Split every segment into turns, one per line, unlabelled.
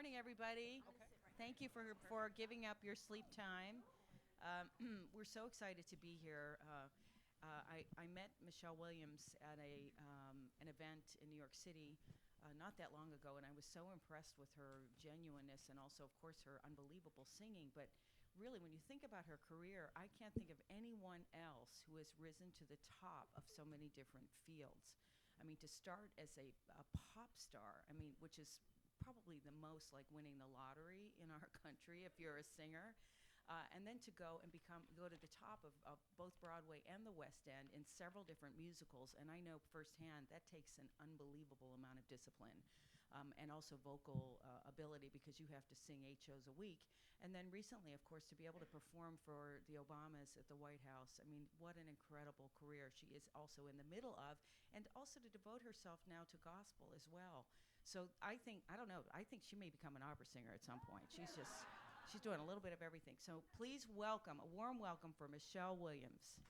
morning, everybody. Thank you for giving up your sleep time. We're so excited to be here. I met Michelle Williams at an event in New York City not that long ago, and I was so impressed with her genuineness and also, of course, her unbelievable singing. But really, when you think about her career, I can't think of anyone else who has risen to the top of so many different fields. I mean, to start as a pop star, I mean, which is probably the most like winning the lottery in our country if you're a singer, and then to go to the top of both Broadway and the West End in several different musicals. And I know firsthand that takes an unbelievable amount of discipline and also vocal ability, because you have to sing 8 shows a week. And then recently, of course, to be able to perform for the Obamas at the White House. I mean, what an incredible career she is also in the middle of, and also to devote herself now to gospel as well. So I think she may become an opera singer at some point. She's doing a little bit of everything. So please welcome, a warm welcome for Michelle Williams.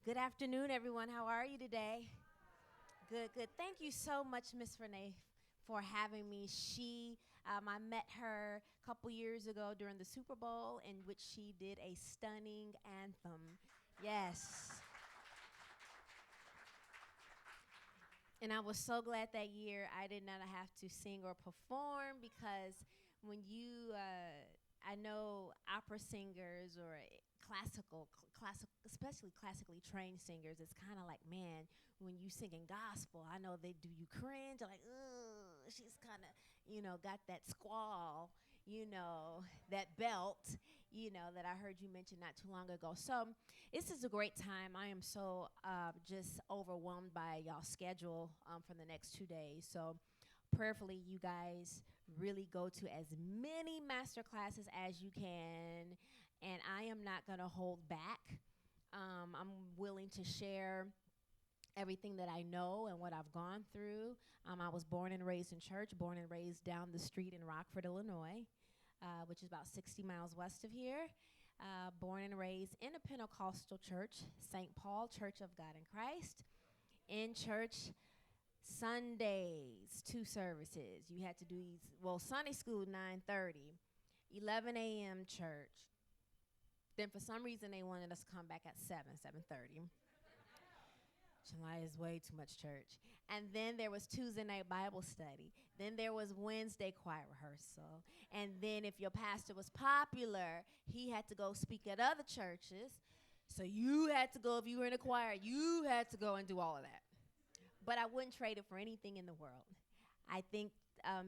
Good afternoon, everyone. How are you today? Good, good. Thank you so much, Miss Renee, for having me. I met her a couple years ago during the Super Bowl, in which she did a stunning anthem. Yes. And I was so glad that year I did not have to sing or perform, because when I know opera singers or classical, especially classically trained singers, it's kind of like, man, when you singing gospel, I know they do you cringe, like, ugh, she's kind of, got that squall, that belt, that I heard you mention not too long ago. So this is a great time. I am so just overwhelmed by y'all's schedule for the next 2 days. So prayerfully, you guys really go to as many master classes as you can, and I am not going to hold back. I'm willing to share everything that I know and what I've gone through. I was born and raised in church, born and raised down the street in Rockford, Illinois, which is about 60 miles west of here. Born and raised in a Pentecostal church, St. Paul Church of God in Christ. In church Sundays, 2 services. You had to do Sunday school 9:30, 11 a.m. church. Then for some reason they wanted us to come back at 7:30. July is way too much church. And then there was Tuesday night Bible study. Then there was Wednesday choir rehearsal. And then if your pastor was popular, he had to go speak at other churches. So you had to go, if you were in a choir, you had to go and do all of that. But I wouldn't trade it for anything in the world. I think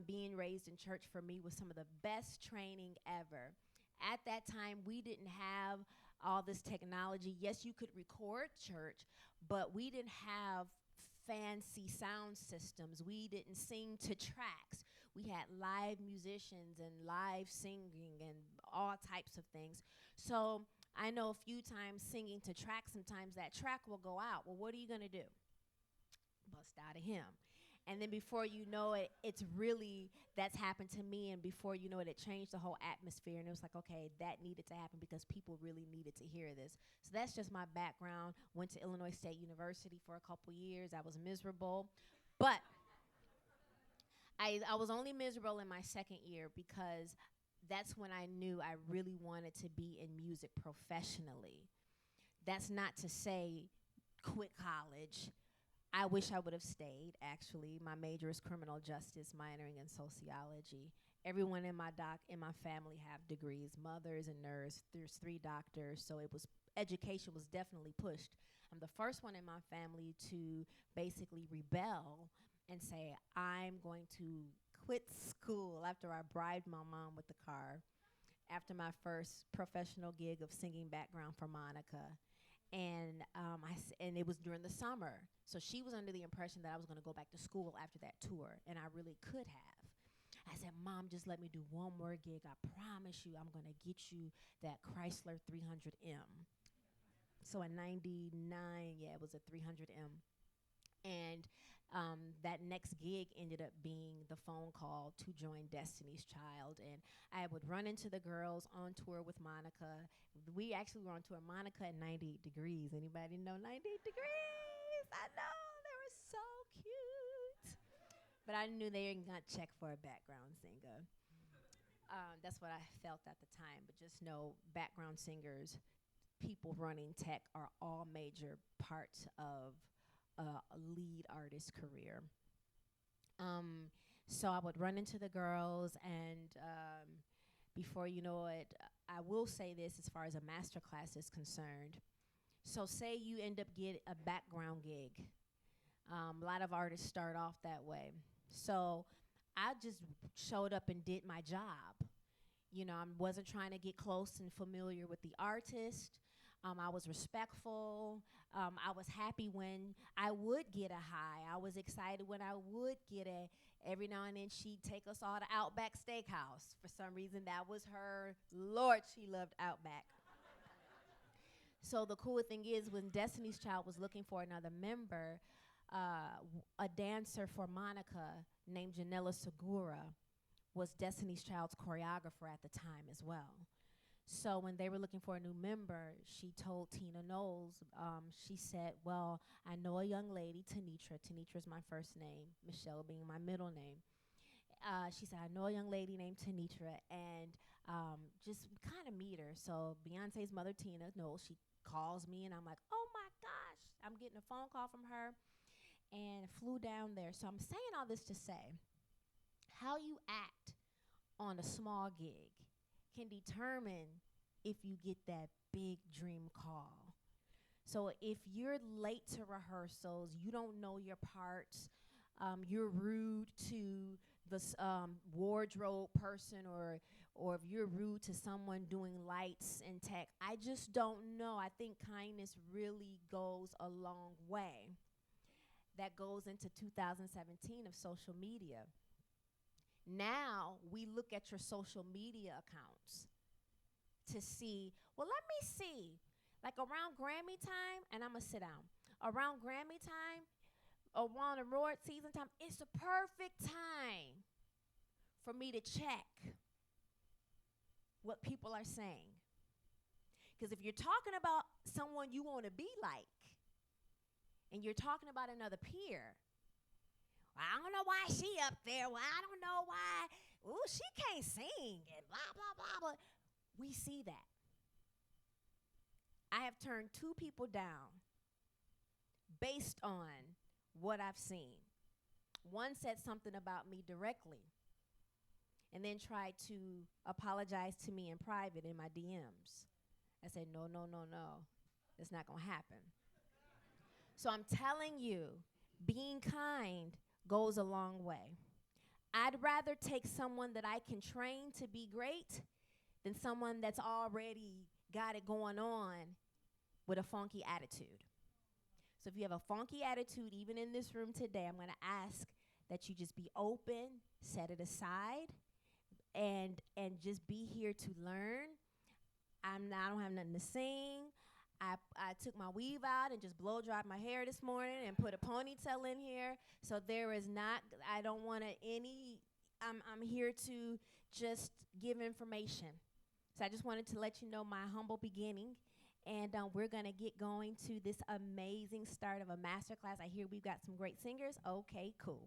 being raised in church for me was some of the best training ever. At that time, we didn't have all this technology. Yes, you could record church, but we didn't have fancy sound systems. We didn't sing to tracks. We had live musicians and live singing and all types of things. So I know a few times singing to tracks, sometimes that track will go out. Well, what are you going to do? Bust out of him. And then before you know it, that's happened to me, and before you know it, it changed the whole atmosphere, and it was like, okay, that needed to happen because people really needed to hear this. So that's just my background. Went to Illinois State University for a couple years. I was miserable, but I was only miserable in my second year, because that's when I knew I really wanted to be in music professionally. That's not to say quit college. I wish I would have stayed, actually. My major is criminal justice, minoring in sociology. Everyone in my family have degrees. Mother's a nurse. There's 3 doctors, so education was definitely pushed. I'm the first one in my family to basically rebel and say, I'm going to quit school after I bribed my mom with the car, after my first professional gig of singing background for Monica. And it was during the summer. So she was under the impression that I was going to go back to school after that tour, and I really could have. I said, Mom, just let me do one more gig. I promise you I'm going to get you that Chrysler 300M. So in 99, it was a 300M. And that next gig ended up being the phone call to join Destiny's Child. And I would run into the girls on tour with Monica. We actually were on tour, Monica at 98 Degrees. Anybody know 98 Degrees? I know, they were so cute. But I knew they didn't got checked for a background singer. That's what I felt at the time. But just know background singers, people running tech are all major parts of a lead artist career. Um, so I would run into the girls, and before you know it, I will say this as far as a master class is concerned. So say you end up get a background gig. A lot of artists start off that way. So I just showed up and did my job. You know, I wasn't trying to get close and familiar with the artist. I was respectful. I was happy when I would get a high. I was excited when I would get a. Every now and then she'd take us all to Outback Steakhouse. For some reason, that was her. Lord, she loved Outback. So the cool thing is, when Destiny's Child was looking for another member, a dancer for Monica named Janella Segura was Destiny's Child's choreographer at the time as well. So when they were looking for a new member, she told Tina Knowles, she said, well, I know a young lady, Tanitra. Tanitra is my first name, Michelle being my middle name. She said, I know a young lady named Tanitra, and just kind of meet her. So Beyonce's mother, Tina Knowles, she calls me, and I'm like, oh my gosh, I'm getting a phone call from her, and flew down there. So I'm saying all this to say, how you act on a small gig can determine if you get that big dream call. So if you're late to rehearsals, you don't know your parts, you're rude to the wardrobe person, or if you're rude to someone doing lights and tech, I just don't know. I think kindness really goes a long way. That goes into 2017 of social media. Now we look at your social media accounts to see, well, let me see. Like around Grammy time, and I'm going to sit down. Around Grammy time, around award season time, it's the perfect time for me to check what people are saying. Because if you're talking about someone you want to be like, and you're talking about another peer, I don't know why she up there. Well, I don't know why. Ooh, she can't sing and blah, blah, blah, blah. We see that. I have turned 2 people down based on what I've seen. One said something about me directly and then tried to apologize to me in private in my DMs. I said, no, no, no, no. It's not going to happen. So I'm telling you, being kind goes a long way. I'd rather take someone that I can train to be great than someone that's already got it going on with a funky attitude. So if you have a funky attitude, even in this room today, I'm going to ask that you just be open, set it aside, and just be here to learn. I don't have nothing to sing. I took my weave out and just blow dried my hair this morning and put a ponytail in here. So there is not, I don't want I'm here to just give information. So I just wanted to let you know my humble beginning. And we're going to get going to this amazing start of a masterclass. I hear we've got some great singers. Okay, cool.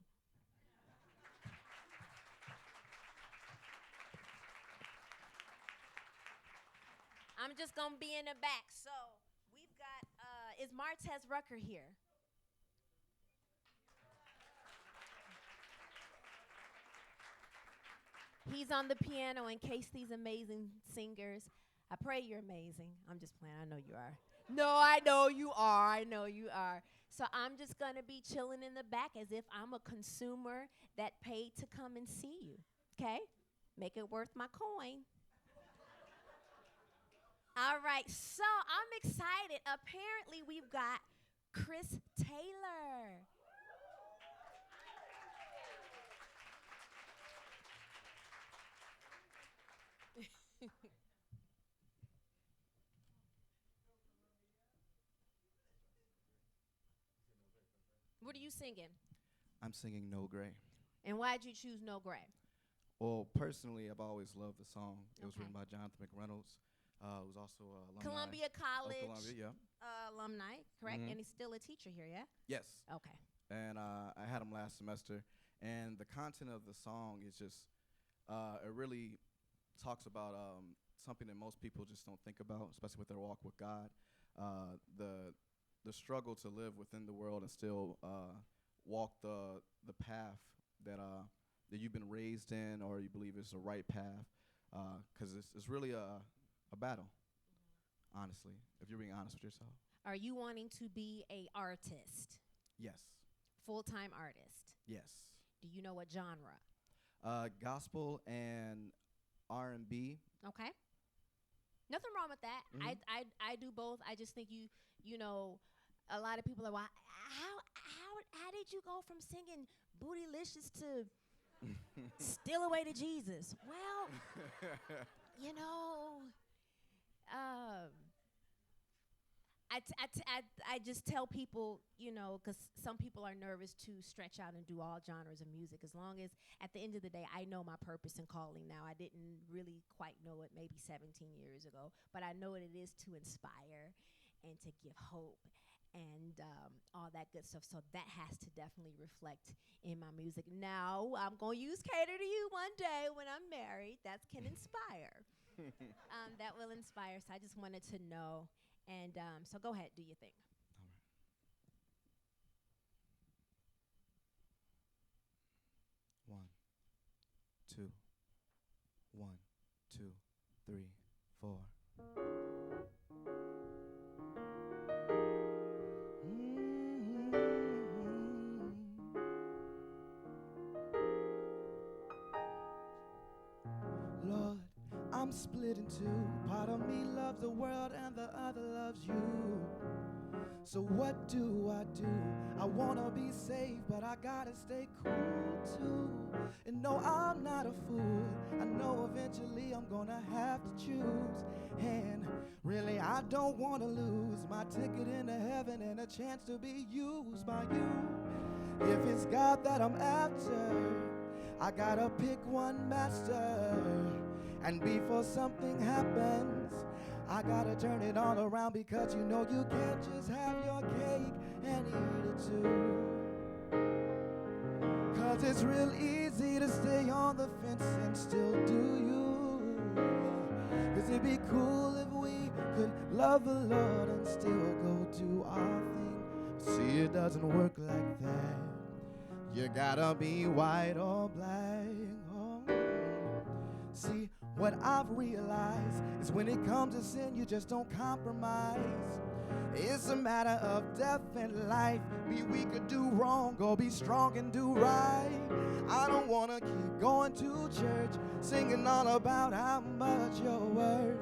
I'm just going to be in the back. So we've got, is Martez Rucker here? He's on the piano in case these amazing singers. I pray you're amazing. I'm just playing. I know you are. No, I know you are. I know you are. So I'm just going to be chilling in the back as if I'm a consumer that paid to come and see you. Okay? Make it worth my coin. All right. So I'm excited. Apparently, we've got Chris Taylor. What are you singing?
I'm singing No Gray.
And why'd you choose No Gray?
Well, personally, I've always loved the song. It was
Okay.
written by Jonathan McReynolds, who's also alumni.
Columbia College
Columbia, yeah.
Alumni, correct?
Mhm.
And he's still a teacher here, yeah?
Yes.
Okay.
And I had him last semester. And the content of the song is just, it really talks about something that most people just don't think about, especially with their walk with God. The struggle to live within the world and still walk the path that you've been raised in, or you believe is the right path, because it's really a battle, honestly, if you're being honest with yourself.
Are you wanting to be a artist,
Yes.
full-time artist?
Yes.
Do you know what genre?
Gospel and R&B.
Okay. Nothing wrong with that.
Mhm.
I do both. I just think you know, a lot of people are, "Why? How did you go from singing Bootylicious to Still Away to Jesus?" Well, you know, I just tell people, you know, because some people are nervous to stretch out and do all genres of music. As long as at the end of the day, I know my purpose and calling now. I didn't really quite know it maybe 17 years ago, but I know what it is to inspire and to give hope and all that good stuff. So that has to definitely reflect in my music. Now, I'm going to use Cater to You one day when I'm married. That can inspire. That will inspire. So I just wanted to know. And so go ahead, do your thing.
All right. 1, 2, 1, 2, 3, 4. Lord, I'm split in two. Part of me loves the world and the other loves you. So what do? I wanna be saved, but I gotta stay cool too. And no, I'm not a fool. I know eventually I'm gonna have to choose. And really, I don't wanna lose my ticket into heaven and a chance to be used by you. If it's God that I'm after, I gotta pick one master. And before something happens, I gotta turn it all around, because you know you can't just have your cake and eat it too. Cause it's real easy to stay on the fence and still do you. Cause it'd be cool if we could love the Lord and still go do our thing. See, it doesn't work like that. You gotta be white or black. Oh. See, what I've realized is when it comes to sin, you just don't compromise. It's a matter of death and life. Be weak or do wrong, or be strong and do right. I don't wanna keep going to church, singing all about how much you're worth,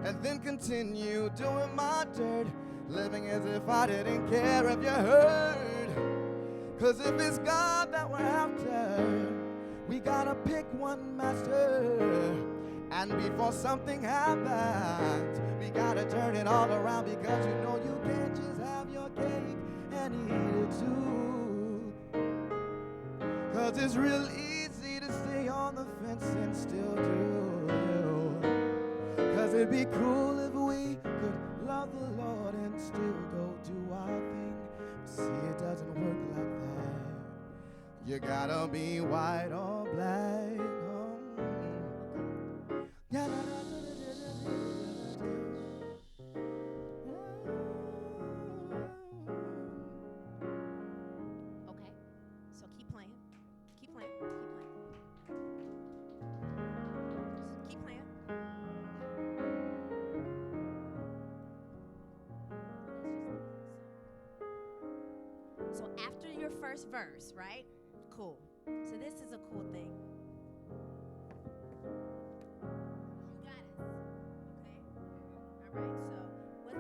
and then continue doing my dirt, living as if I didn't care if you heard. Cause if it's God that we're after, we gotta pick one master. And before something happens, we gotta turn it all around, because you know you can't just have your cake and eat it too. Cause it's real easy to stay on the fence and still do you. Cause it'd be cool if we could love the Lord and still go do our thing. But see, it doesn't work like that. You gotta be white or black.
Okay. So keep playing. Keep playing. Keep playing. Keep playing. So after your first verse, right? Cool. So this is a cool thing. You got it. Okay. All right.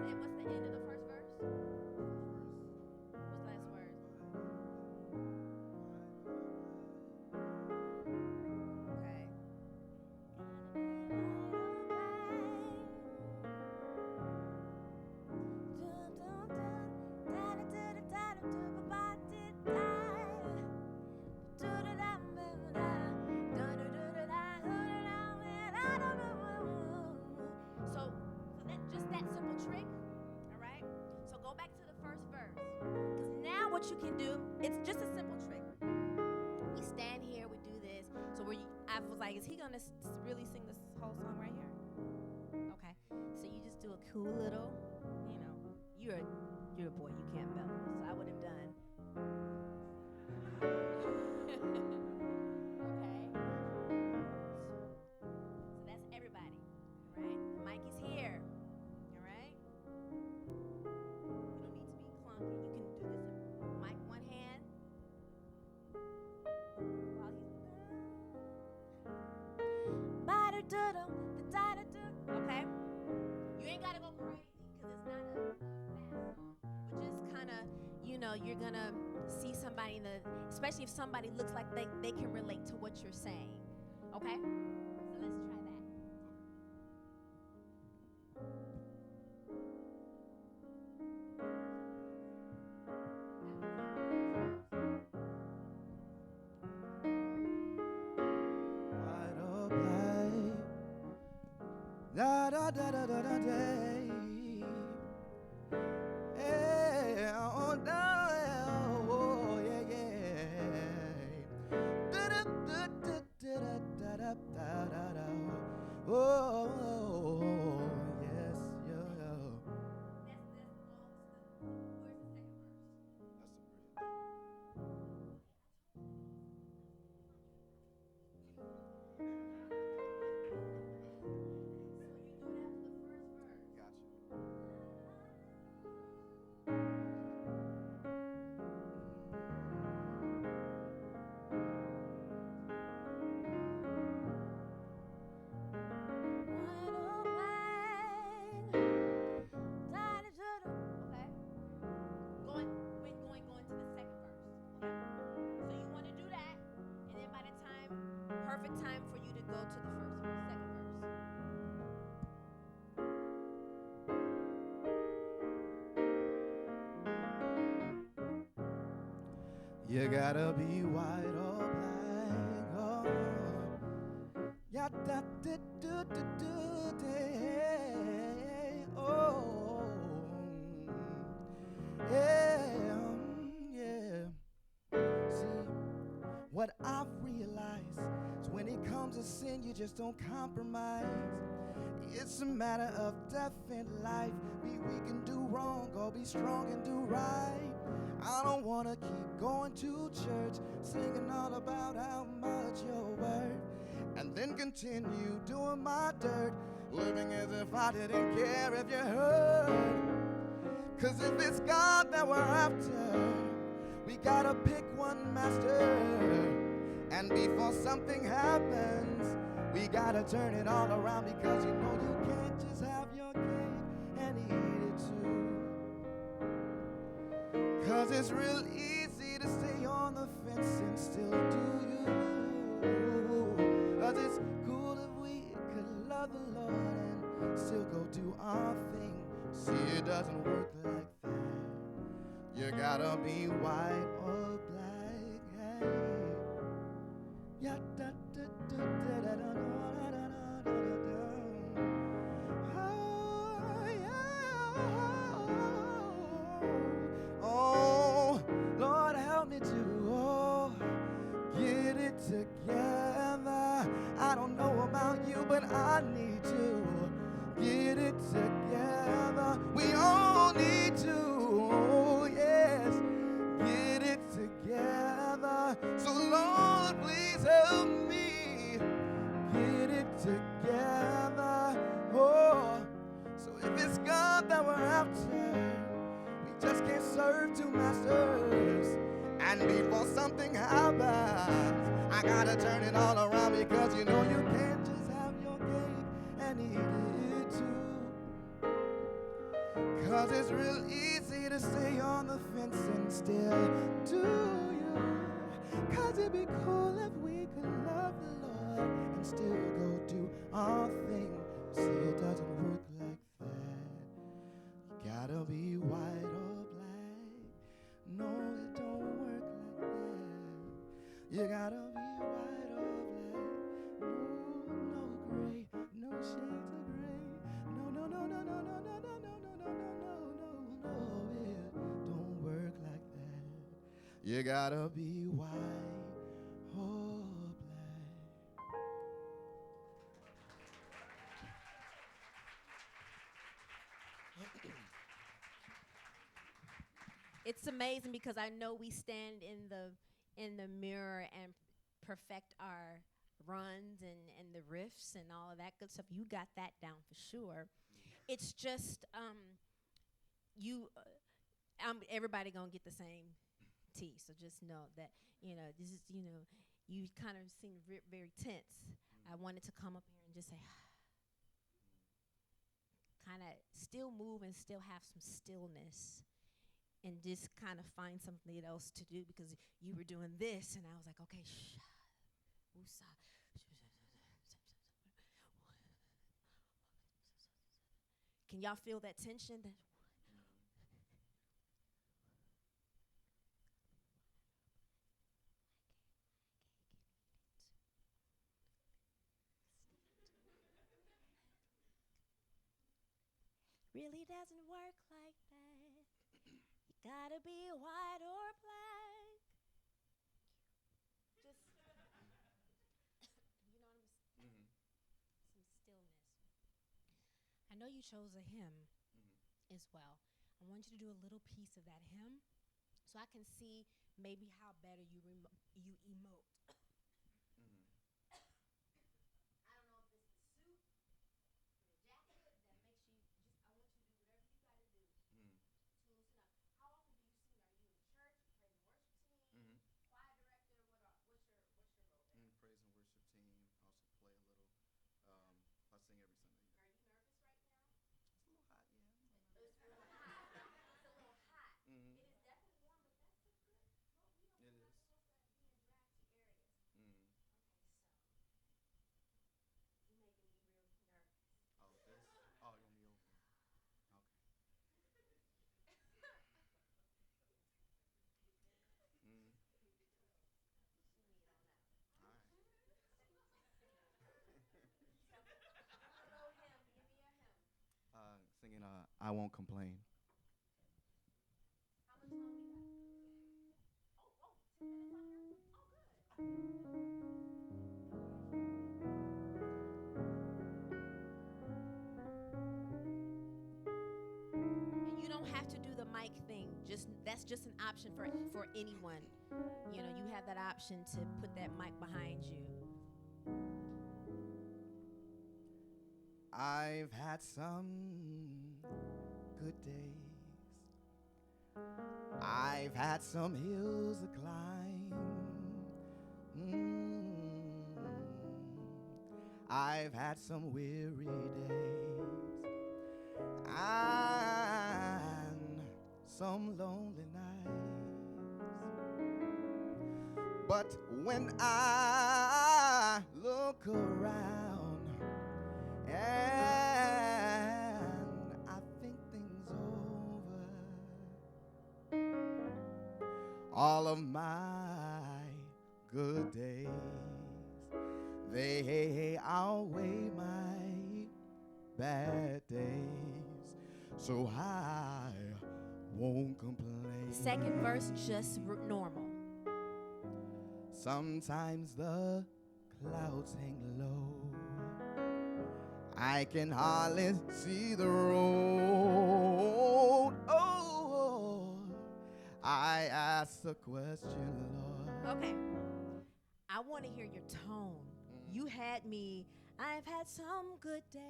So what's the end of the first verse? What's the last word? Okay. what you can do. It's just a simple trick. We stand here, we do this. So I was like, is he gonna really sing this whole song right here? Okay. So you just do a cool little, you're a boy, you can't bellow. So I would have done. Okay. So that's everybody. All right. The mic is here. All right. You don't need to be clunky. You can do this. Mic one hand. While okay. You ain't gotta go crazy because it's not a fast song. But just kind of, you're gonna see somebody especially if somebody looks like they can relate to what you're saying. Okay? So let's try that.
White or black, da da da da da da day. Yeah, oh no, oh yeah yeah. Da da da da da da da da da da. Oh yes, yo yo. Perfect time for you to go to the second verse. You gotta be white or black, oh. Yeah, da da da da da, oh. Yeah, yeah. See, what I've realized is when it comes to sin, you just don't compromise. It's a matter of death and life. Be weak and do wrong, or be strong and do right. I don't wanna keep going to church, singing all about how much you're worth, and then continue doing my dirt, living as if I didn't care if you heard. 'Cause if it's God that we're after, we gotta pick one master. And before something happens, we gotta turn it all around, because you can't just have your cake and eat it too. 'Cause it's real easy to stay on the fence and still do you. 'Cause it's cool if we could love the Lord and still go do our thing. See, it doesn't work like that. You gotta be white or black. Hey. Yeah, da da da da da da da da da da. Oh yeah. Oh Lord, help me to get it together. I don't know about you, but I need to get it together. We all need to, oh yes, get it together. So Lord, please help me get it together. Oh, so if it's God that we're after, we just can't serve two masters. And before something happens, I gotta turn it all around, because you can't just have your cake and eat it too. 'Cause it's real easy to stay on the fence and still do you. 'Cause it'd be cool if we could love the Lord and still go do our thing. See, it doesn't work like that. You gotta be white or black. No, it don't work like that. You gotta be white or black. No gray, no shades of gray. No, no, no, no, no, no, no, no, no, no, no, no, no, no, no, it don't work like that. You gotta be white or black.
It's amazing because I know we stand in the mirror and perfect our runs and the riffs and all of that good stuff. You got that down for sure. It's just you. Everybody gonna get the same tea. So just know that this is you kind of seem very tense. I wanted to come up here and just say, kind of still move and still have some stillness. And just kind of find something else to do because you were doing this, and I was like, okay, woosah. Can y'all feel that tension? Really doesn't work like that. You gotta be white or black. Just, some stillness. I know you chose a hymn as well. I want you to do a little piece of that hymn so I can see maybe how better you emote. I don't know if it's the suit or the jacket that makes you just, I want you to do whatever you gotta do to loosen up. How often do you sing? Are you in church? You play in the worship team? Choir director? What's your role there?
Praise and worship team. Also play a little. I sing every Sunday.
Are you nervous right now?
It's a little hot, yeah.
It's a little hot. It's a little hot.
Mm-hmm.
It is definitely warm, but that's a good. Well,
It
we're
is.
not supposed to be in drafty areas.
Mm.
Okay, so you're making me real nervous.
Oh, this? Oh, you want me open? Okay. Mm. All right. Singing I Won't Complain.
How much longer you got? Oh, 10 minutes on here? Oh, good. And you don't have to do the mic thing. That's just an option for anyone. You have that option to put that mic behind you.
I've had some good days. I've had some hills to climb. I've had some weary days and some lonely nights. But when I look around and I think things over, all of my good days, they outweigh my bad days, so I won't complain.
Second verse, just normal.
Sometimes the clouds hang low, I can hardly see the road. Oh, I ask the question, Lord.
Okay. I want to hear your tone. You had me. I've had some good days.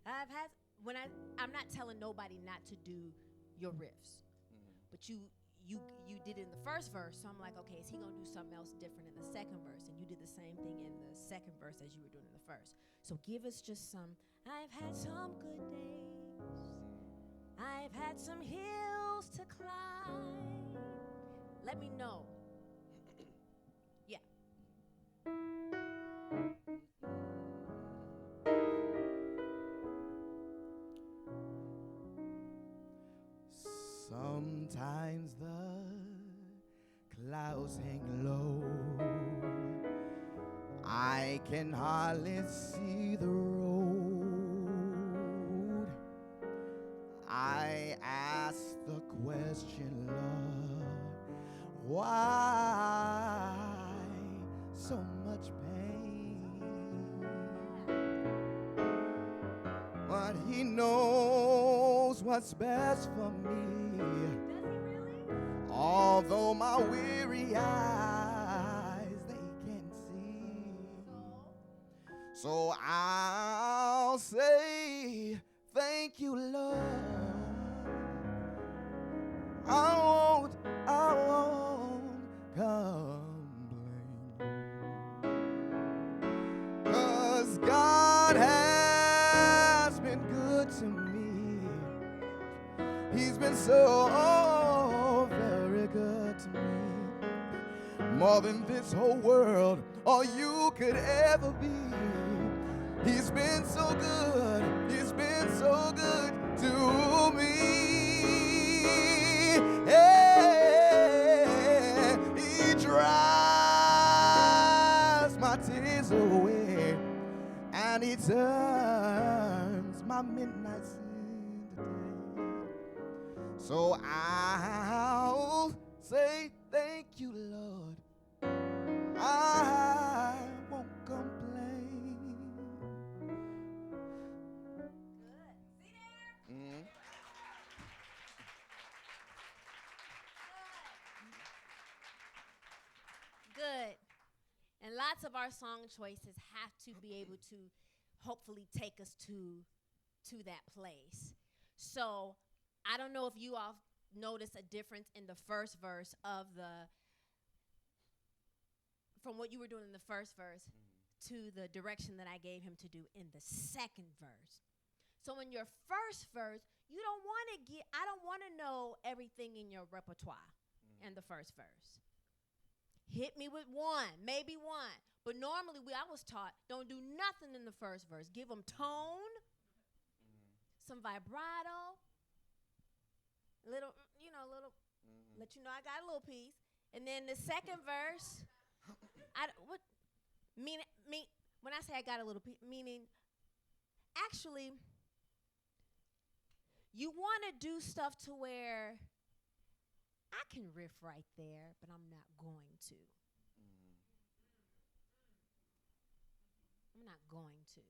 I'm not telling nobody not to do your riffs, but you did it in the first verse, so I'm like, okay, is he gonna do something else different in the second verse? And you did the same thing in the second verse as you were doing in the first. So give us just some. I've had some good days. I've had some hills to climb. Let me know. Yeah.
Sometimes the clouds hang low, I can hardly see the road. I ask the question, Lord, Why so much pain? But he knows what's best for me.
Does he really?
Although my weary eyes, they can't see. So I'll say, thank you, Lord. I won't complain. 'Cause God has been good to me. He's been so very good to me. More than this whole world or you could ever be. He's been so good. He's been so good to me. Yeah, he dries my tears away, and he turns my midnights into day. So I'll say thank you, Lord. I won't complain.
Good. See there?
Mm.
Good. And lots of our song choices have to be able to hopefully take us to that place. So I don't know if you all notice a difference in the first verse of from what you were doing in the first verse to the direction that I gave him to do in the second verse. So in your first verse, I don't want to know everything in your repertoire in the first verse. Hit me with one, maybe one. But normally I was taught, don't do nothing in the first verse. Give them tone, some vibrato, little, let you know I got a little piece. And then the second verse, when I say I got a little piece, meaning actually you want to do stuff to where I can riff right there, but I'm not going to. I'm not going to.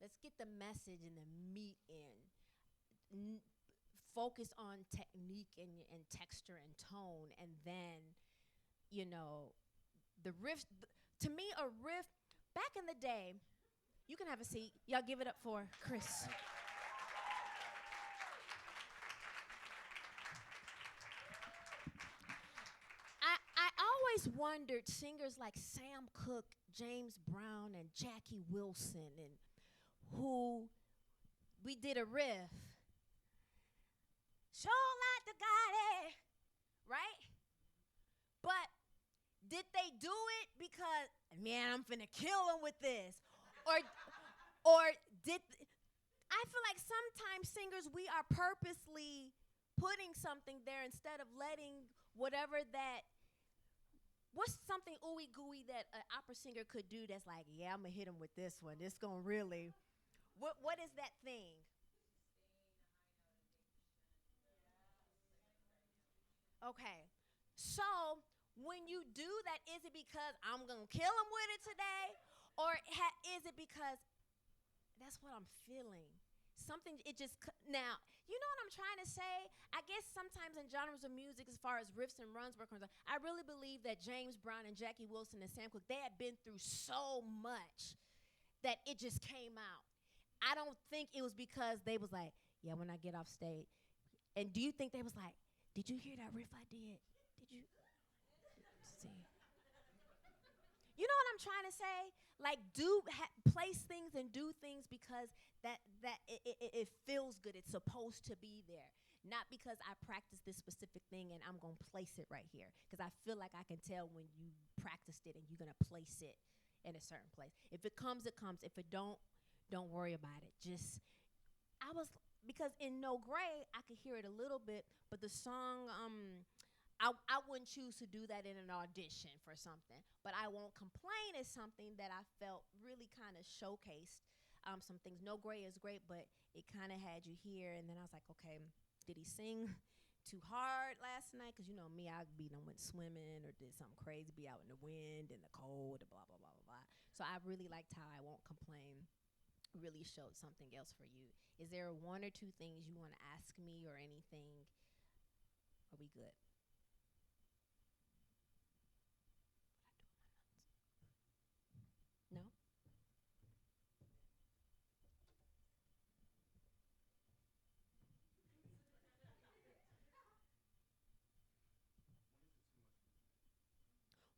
Let's get the message and the meat in. Focus on technique and texture and tone, and then, the riff. To me, a riff, back in the day, you can have a seat. Y'all give it up for Chris. I always wondered singers like Sam Cooke, James Brown, and Jackie Wilson, and who we did a riff. Show like the God, right? But did they do it because, man, I'm finna kill him with this? Or I feel like sometimes singers, we are purposely putting something there instead of letting whatever what's something ooey gooey that an opera singer could do that's like, yeah, I'm gonna hit him with this one. This gonna really, what is that thing? Okay, so when you do that, is it because I'm gonna kill him with it today? Or is it because that's what I'm feeling? Something, now, you know what I'm trying to say? I guess sometimes in genres of music, as far as riffs and runs were concerned, I really believe that James Brown and Jackie Wilson and Sam Cooke, they had been through so much that it just came out. I don't think it was because they was like, yeah, when I get off stage. And do you think they was like, did you hear that riff I did? Did you see? You know what I'm trying to say? Like, place things and do things because it feels good. It's supposed to be there. Not because I practice this specific thing and I'm going to place it right here. Because I feel like I can tell when you practiced it and you're going to place it in a certain place. If it comes, it comes. If it don't worry about it. Because in No Gray, I could hear it a little bit, but the song, I wouldn't choose to do that in an audition for something. But I Won't Complain is something that I felt really kind of showcased some things. No Gray is great, but it kind of had you here. And then I was like, okay, did he sing? too hard last night, because you know me, I went swimming or did something crazy, be out in the wind and the cold, and blah blah blah blah blah. So I really liked how I Won't Complain really showed something else for you. Is there one or two things you want to ask me or anything? Are we good? No?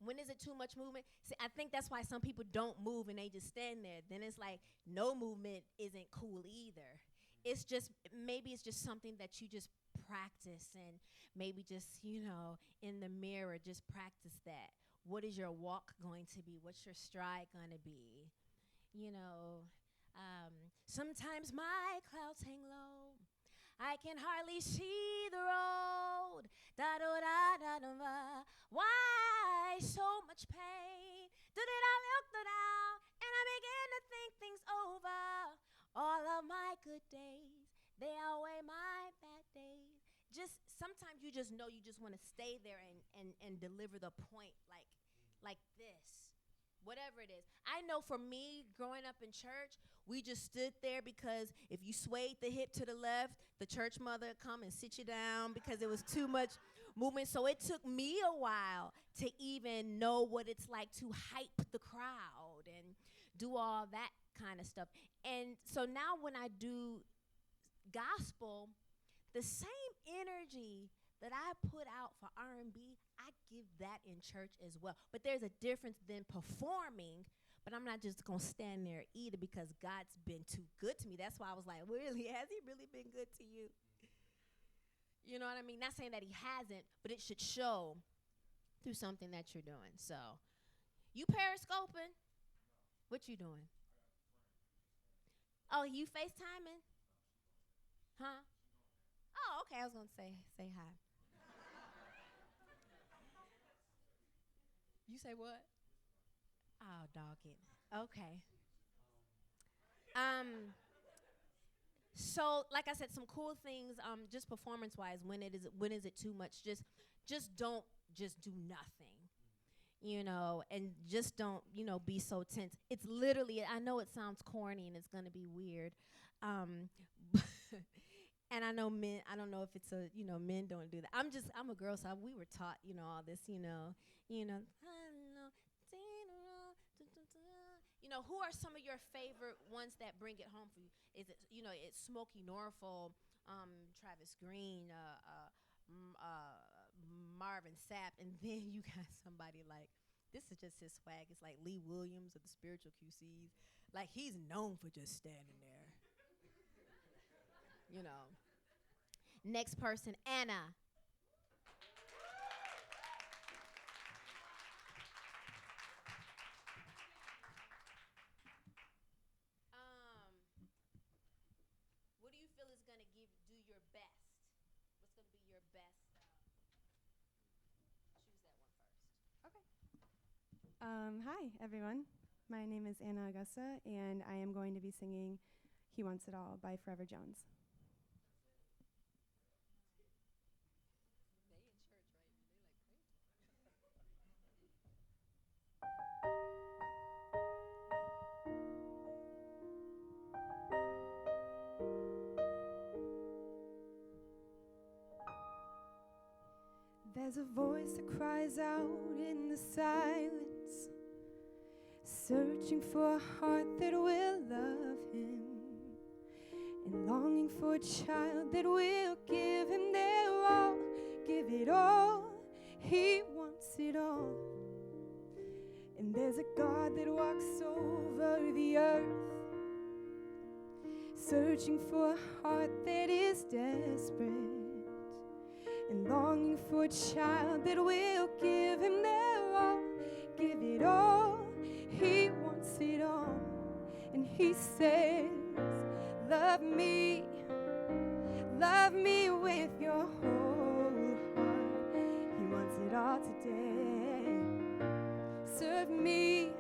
When is it too much movement? See, I think that's why some people don't move and they just stand there. Then it's like no movement isn't cool either. It's just, maybe it's just something that you just practice, and maybe just, in the mirror, just practice that. What is your walk going to be? What's your stride going to be? You know, sometimes my clouds hang low. I can hardly see the road. Da da da da da da. Why so much pain? Da da da look da da. And I begin to think things over. All of my good days, they outweigh my bad days. Just sometimes you just know you just want to stay there and deliver the point like this. Whatever it is. I know for me, growing up in church, we just stood there because if you swayed the hip to the left, the church mother would come and sit you down because it was too much movement. So it took me a while to even know what it's like to hype the crowd and do all that kind of stuff. And so now when I do gospel, the same energy that I put out for R&B, I give that in church as well. But there's a difference than performing, but I'm not just going to stand there either because God's been too good to me. That's why I was like, really, has he really been good to you? You know what I mean? Not saying that he hasn't, but it should show through something that you're doing. So, you periscoping? What you doing? Oh, you FaceTiming? Huh? Oh, okay. I was going to say hi. You say what? Oh, dog it. Okay. So like I said, some cool things, just performance wise, when is it too much? Just don't just do nothing. And just don't, be so tense. It's literally, I know it sounds corny and it's gonna be weird. And I know men, I don't know if it's men don't do that. I'm a girl, so we were taught, all this, who are some of your favorite ones that bring it home for you? Is it, it's Smokey Norfolk, Travis Green, Marvin Sapp, and then you got somebody like, this is just his swag. It's like Lee Williams of the Spiritual QCs. Like, he's known for just standing there. Next person, Anna. What do you feel is going to do your best? What's going to be your best? Choose that one first.
Okay. Hi, everyone. My name is Anna Augusta, and I am going to be singing He Wants It All by Forever Jones. There's a voice that cries out in the silence, searching for a heart that will love him, and longing for a child that will give him their all, give it all. He wants it all. And there's a God that walks over the earth, searching for a heart that is desperate, and longing for a child that will give him their all, give it all. He wants it all. And he says, love me with your whole heart. He wants it all today. Serve me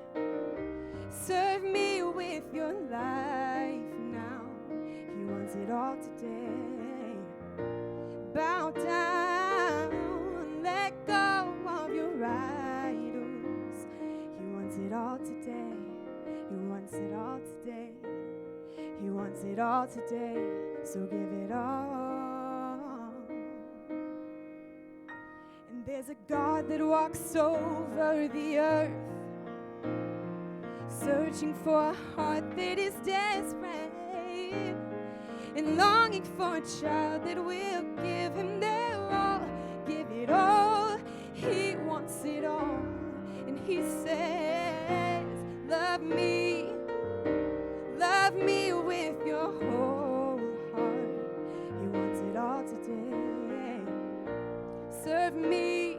with your life now. He wants it all today. Bow down idols. He wants it all today. He wants it all today. He wants it all today. So give it all. And there's a God that walks over the earth, searching for a heart that is desperate and longing for a child that will give him their all, give it all. He wants it all, and he says, love me with your whole heart. He wants it all today. Serve me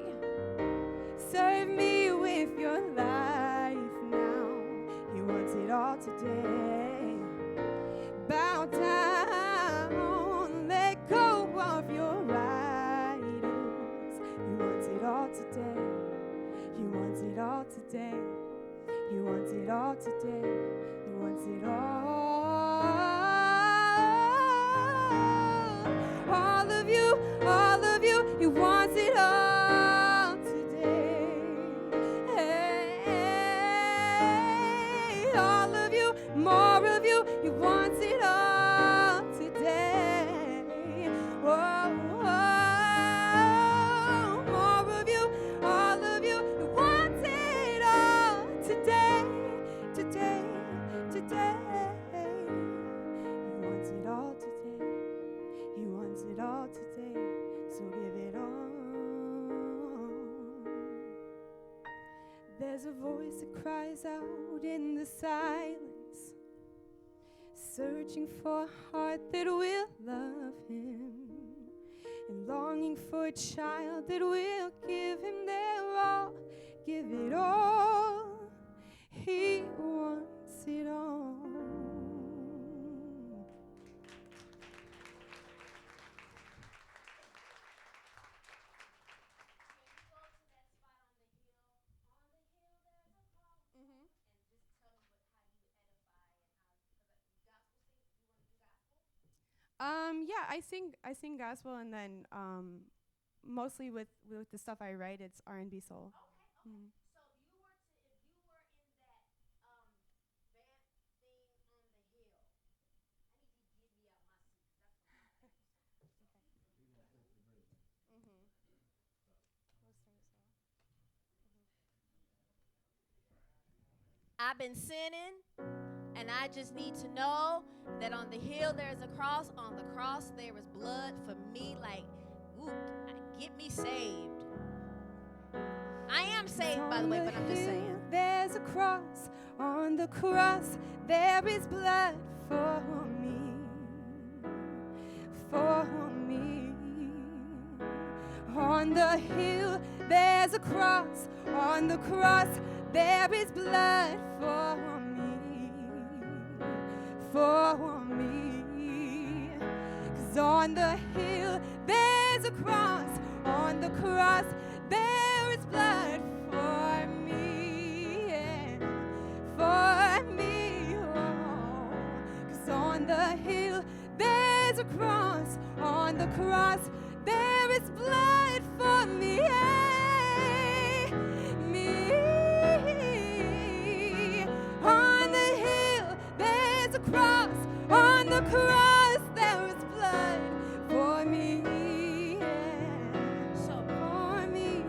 with your life now. He wants it all today. Bow down, let go of your idols. He wants it all today. He wants it all today. He wants it all today. He wants it all. All of you, he wants it all today. Hey, all of you, more of you, he wants it all today. Whoa, whoa, more of you, all of you, he wants it all today, today, today. He wants it all today. He wants it all today. So give it all. There's a voice that cries out in the silence, searching for a heart that will love him and longing for a child that will give him their all, give it all. He wants it all. Yeah, I sing gospel, and then mostly with the stuff I write, it's R&B soul.
Okay.
Mm.
So if you were in that band thing on the hill, I need you to get me out my seat. That's I've been sinning, and I just need to know that on the hill there's a cross. On the cross there is blood for me. Like, ooh, get me saved. I am saved, by the way, but I'm just saying.
There's a cross. On the cross there is blood for me. For me. On the hill there's a cross. On the cross there is blood for me. For me. 'Cause on the hill there's a cross. On the cross there is blood for me. Yeah. For me. Oh. 'Cause on the hill there's a cross. On the cross there is blood for me. Yeah. Me. On the hill there's a cross. On the cross there is blood for me. Yeah.
So
For me.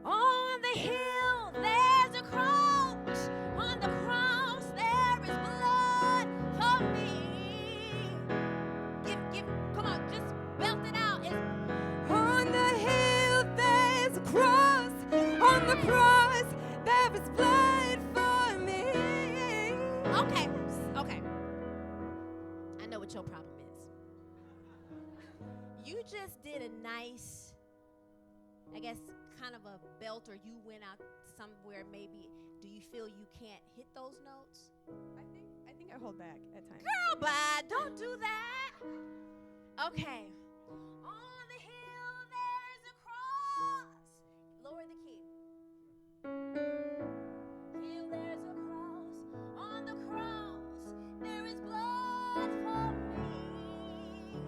on the hill there's a cross. On the cross there is blood for me. Come on, just belt it out.
On the hill there's a cross. On the cross there is blood for me.
Okay. I know what your problem is. You just did a nice, I guess, kind of a belt, or you went out somewhere maybe. Do you feel you can't hit those notes?
I think I hold back at times.
Girl, bye. Don't do that. Okay. On the hill there's a cross. Lower the key. Hill there's a cross. On the cross there is blood for me.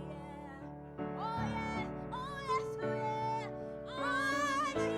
Yeah. Oh yeah. Oh yes. Oh yeah. On the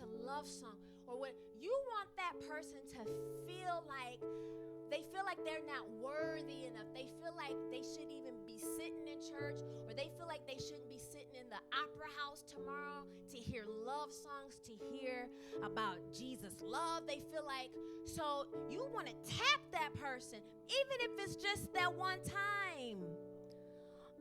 to love song, or when you want that person to feel like they're not worthy enough, they feel like they shouldn't even be sitting in church, or they feel like they shouldn't be sitting in the opera house tomorrow to hear love songs, to hear about Jesus' love. They feel like, so you want to tap that person, even if it's just that one time.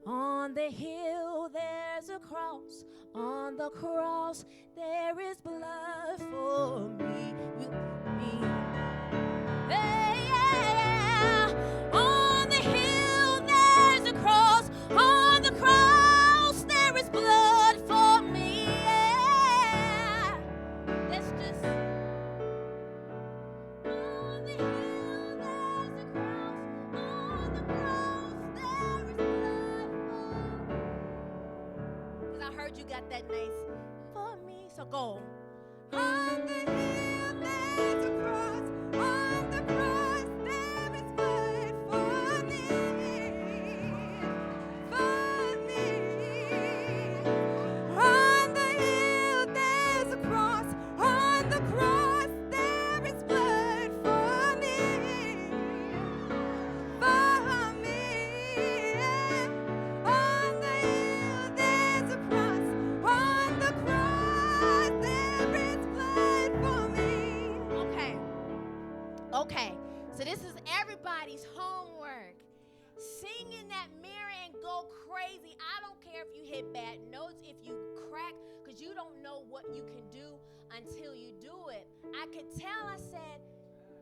On the hill there's a cross, on the cross there is blood for me. Hey, yeah. On the hill there's a cross, on the cross there is blood for me. Yeah. That's just on the hill there's a cross, on the cross there is blood for me. 'Cause I heard you got that nice for me, so go. On the hill there's a cross, on the cross there is blood for me, for me. On the hill there's a cross, on the cross there is blood for me, for me. On the hill there's a cross, on the cross there is blood for me. Okay, so this is everybody's homework. Sing in that mirror and go crazy. I don't care if you hit bad notes, if you crack, because you don't know what you can do until you do it. I could tell, I said,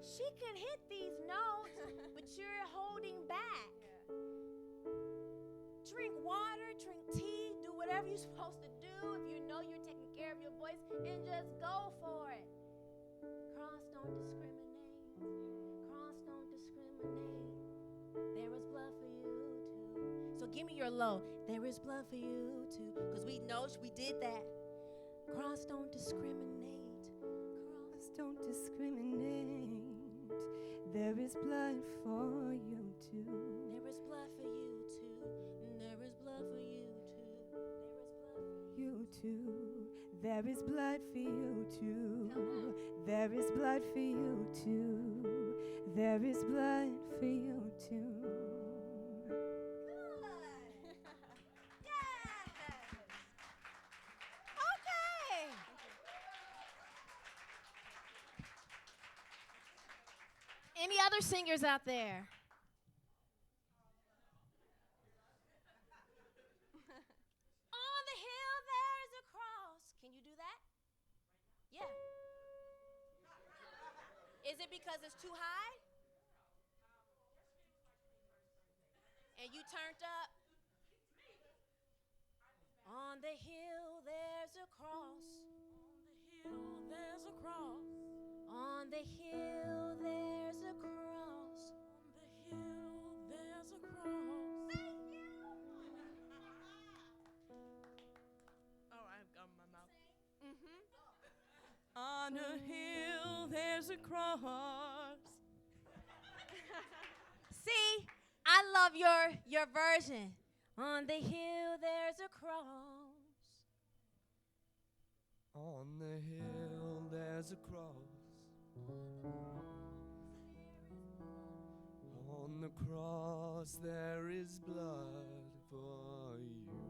she can hit these notes, but you're holding back. Drink water, drink tea, do whatever you're supposed to do if you know you're taking care of your voice, and just go for it. Cross don't discriminate. Cross don't discriminate. There is blood for you too. So give me your low. There is blood for you too. Because we know we did that. Cross don't discriminate.
Cross don't discriminate. There is blood for you too.
There is blood for you too. There is blood for you too.
There is blood for you too. There is blood for you too. There is blood for you too.
Okay. Any other singers out there? On the hill there's a cross. Can you do that? Yeah. Is it because it's too high? And you turned up? On the hill there's a cross. On the hill there's a cross. On the hill there's a cross. On the hill there's a cross. Thank you.
Oh, I've got my mouth. On a hill there's a cross.
See, I love your version. On the hill there's a cross.
On the hill there's a cross. On the cross there is blood for you.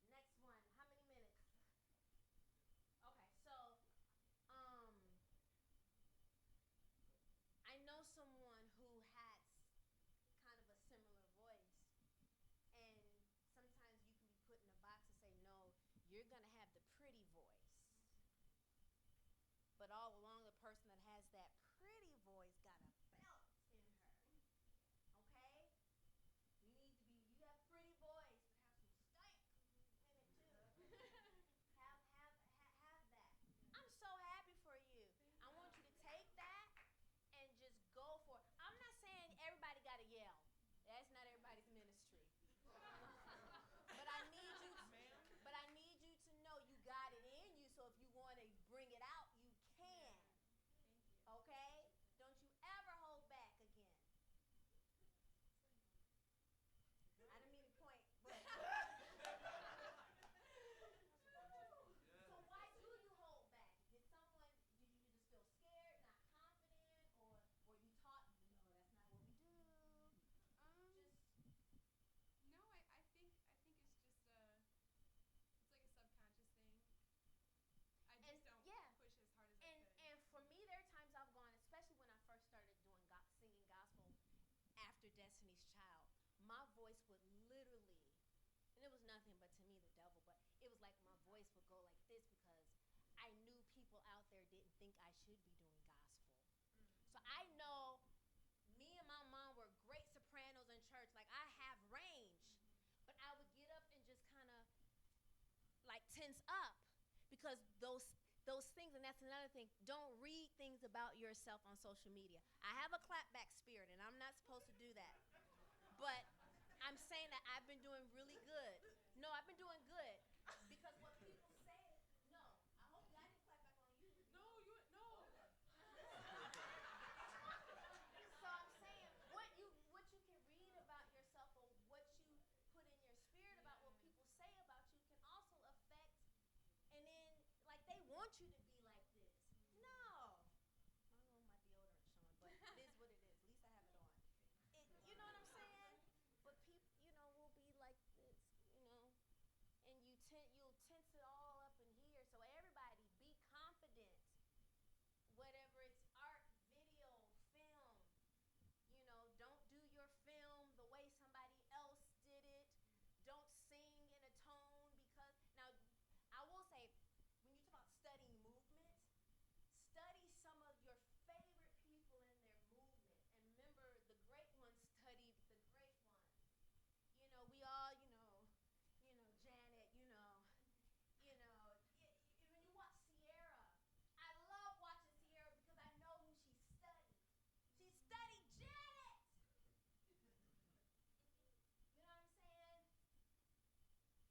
Next one. How many minutes? Okay, so I know someone who had my voice would literally, and it was nothing but to me the devil, but it was like my voice would go like this because I knew people out there didn't think I should be doing gospel. So I know me and my mom were great sopranos in church. Like, I have range, but I would get up and just kind of like tense up because those things, and that's another thing. Don't read things about yourself on social media. I have a clapback spirit, and I'm not supposed to do that. But I'm saying that I've been doing really good. No, I've been doing good because what people say. No, I hope I didn't clap back on you. No, you no. So I'm saying what you can read about yourself or what you put in your spirit about what people say about you can also affect. And then, like, they want you to be like this. No. My deodorant showing, but it is what it is. At least I have it on. You know what I'm saying? But people, will be like this, and you'll tense it all up in here. So everybody, be confident. Whatever it's art, video, film, don't do your film the way somebody else did it. Don't sing in a tone because now I will say, when you talk about studying movement, study some of your favorite people in their movement. And remember, the great ones studied the great ones. We all, Janet, when you watch Sierra, I love watching Sierra because I know who she studied. She studied Janet. You know what I'm saying?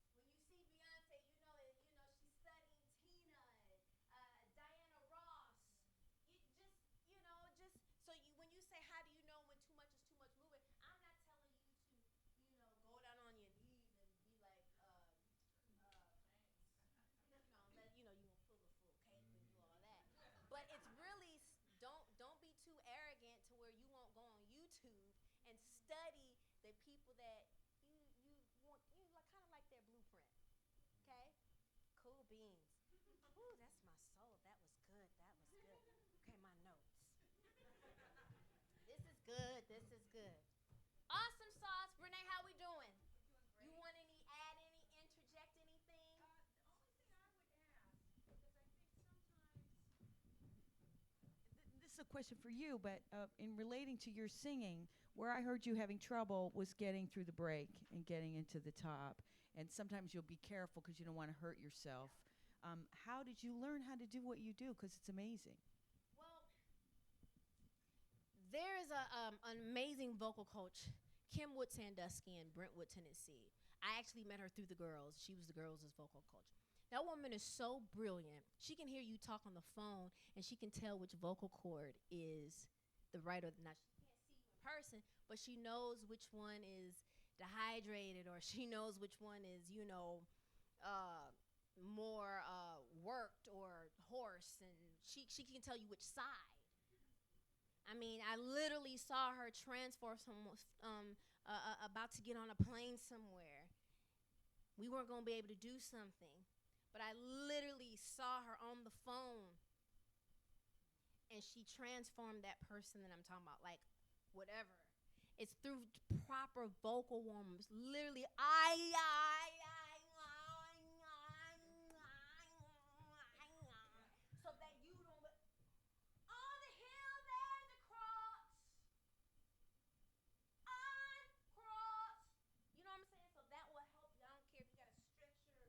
When you see Beyonce, you know that she's studying Tina, Diana Ross. You just so when you say how do you know when too much is too much movement, I'm not telling you to go down on your knees and be like let you gonna pull the full cape and do all that. But it's really don't be too arrogant to where you won't go on YouTube and study the people that you want like kind of like their blueprint. Okay? Cool beans. Ooh, that's my soul. That was good. Okay, my notes. This is good. Awesome sauce. Renee, how we doing? You want add any, interject anything?
The only thing I would ask, because I think sometimes, this is a question for you, but in relating to your singing, where I heard you having trouble was getting through the break and getting into the top. And sometimes you'll be careful because you don't want to hurt yourself. How did you learn how to do what you do? Because it's amazing.
Well, there is an amazing vocal coach, Kim Wood Sandusky in Brentwood, Tennessee. I actually met her through the girls. She was the girls' vocal coach. That woman is so brilliant. She can hear you talk on the phone, and she can tell which vocal cord is the right or not. She can't see you in person, but she knows which one is dehydrated, or she knows which one is, more worked or hoarse, and she can tell you which side. I mean, I literally saw her transform about to get on a plane somewhere. We weren't going to be able to do something, but I literally saw her on the phone, and she transformed that person that I'm talking about, like whatever. It's through proper vocal warm-ups. Literally, so that you don't. On the hill, there's a cross. On cross. You know what I'm saying? So that will help you. I don't care if you got to stretch your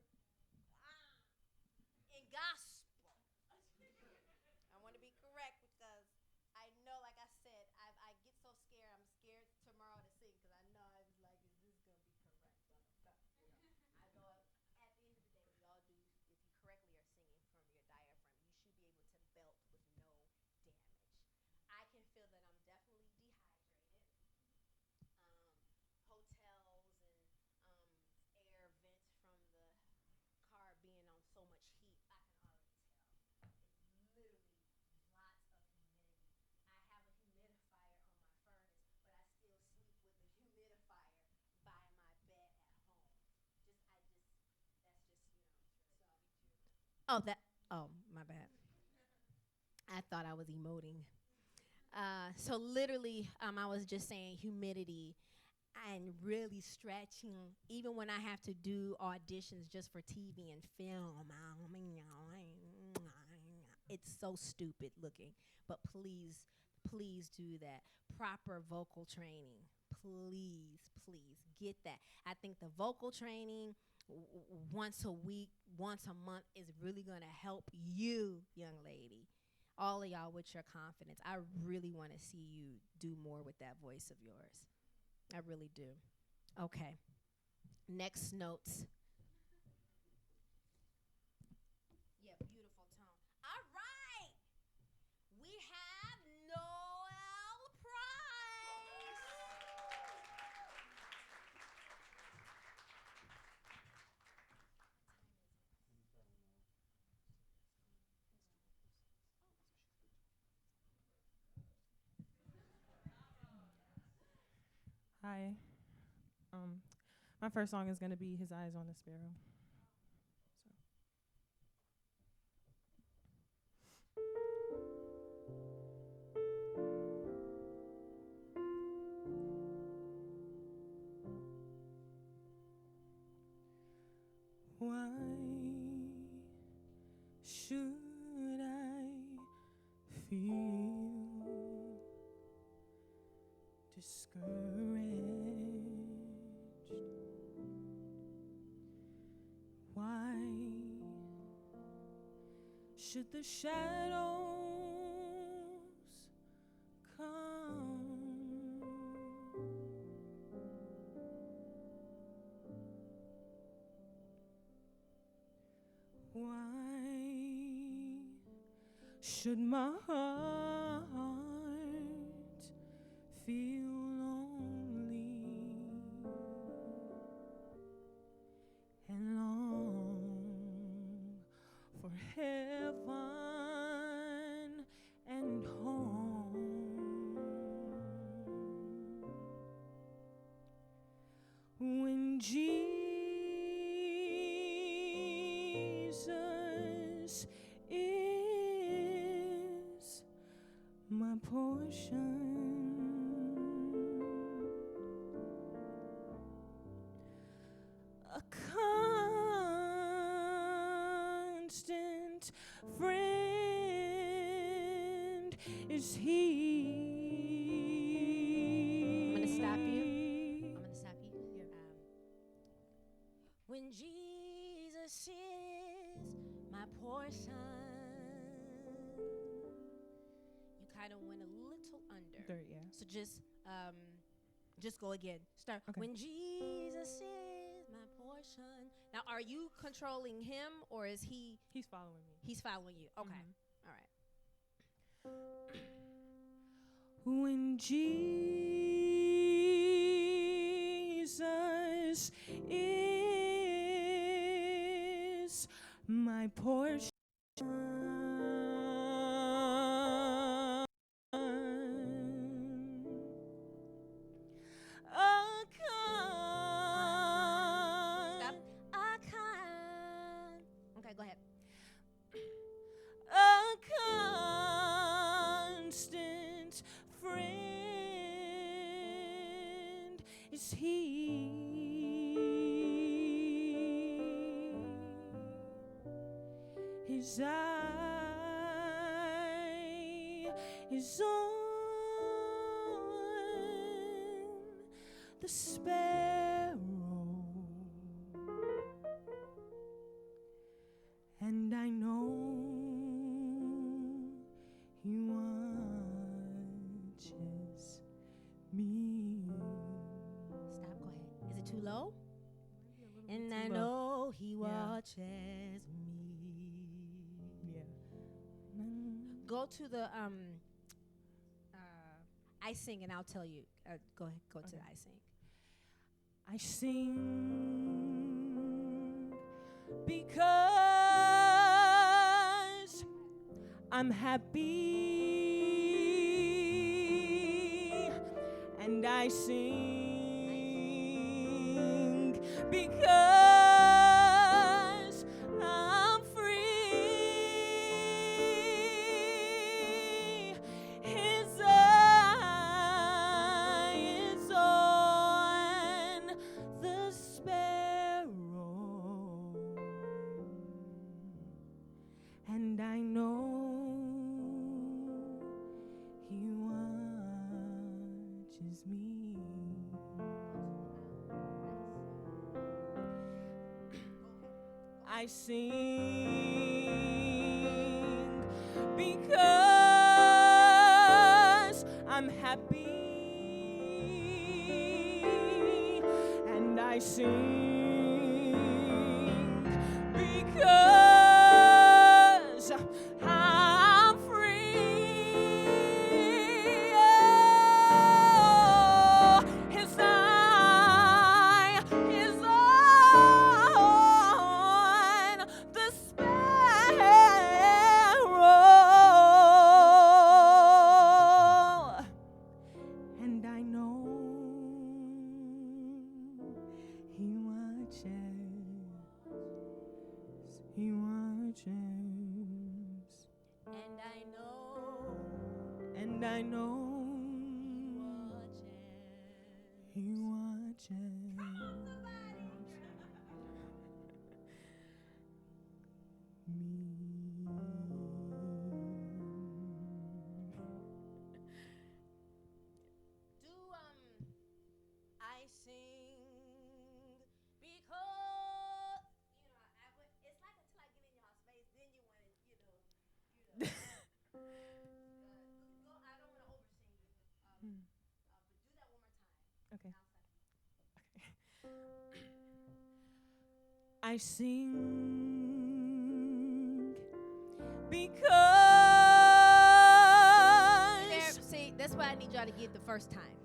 in gospel. I want to be correct because I know, like I said, I get so scared. I'm scared tomorrow to sing because I know I was like, is this going to be correct? I know at the end of the day, we all do. If you correctly are singing from your diaphragm, you should be able to belt with no damage. I can feel that I'm definitely dehydrated. Hotels and air vents from the car being on so much heat, I can already tell. It's literally lots of humidity. I have a humidifier on my furnace, but I still sleep with the humidifier by my bed at home. My bad. I thought I was emoting. So literally, I was just saying humidity. and really stretching, even when I have to do auditions just for TV and film. It's so stupid looking, but please, please do that. Proper vocal training. Please, please get that. I think the vocal training once a week, once a month is really going to help you, young lady. All of y'all with your confidence. I really want to see you do more with that voice of yours. I really do. Okay. Next notes. Yeah, beautiful tone. All right. We have Noel Price.
Hi. My first song is going to be His Eyes on a Sparrow. Why should I feel discouraged? Why should the shadows come? Why should my heart feel lonely and long for heaven and home? When Jesus is my portion, a constant friend is He.
I'm going to stop you. When Jesus is my portion. You kind of went a little under.
There, yeah.
So just go again. Start.
Okay.
When Jesus is my portion. Now, are you controlling him or is he?
He's following me.
He's following you. Okay.
Mhm.
All right.
When Jesus is my portion,
Stop. Okay, go ahead.
a constant friend is He. His eye is on the sparrow, and I know He watches me.
Stop. Go ahead. Is it too low? And
too
I
low.
know he
Yeah.
watches me.
Yeah.
Go to the I sing and I'll tell you. Go ahead. Go to
Okay.
the I sing.
I sing because I'm happy, and I sing because I'm free. His eye is on teaches me. I sing because I'm happy, and I sing because I'm free. Oh, His eye is on the sparrow, and I know He watches. He watches.
And I know
And I know
He watches.
He watches.
I sing because it's like until I get in y'all's face, then you want to, go. I don't want to oversing you, but do that one more time.
Okay.
And I'll stop you.
I sing because
See, that's why I need y'all to get it the first time.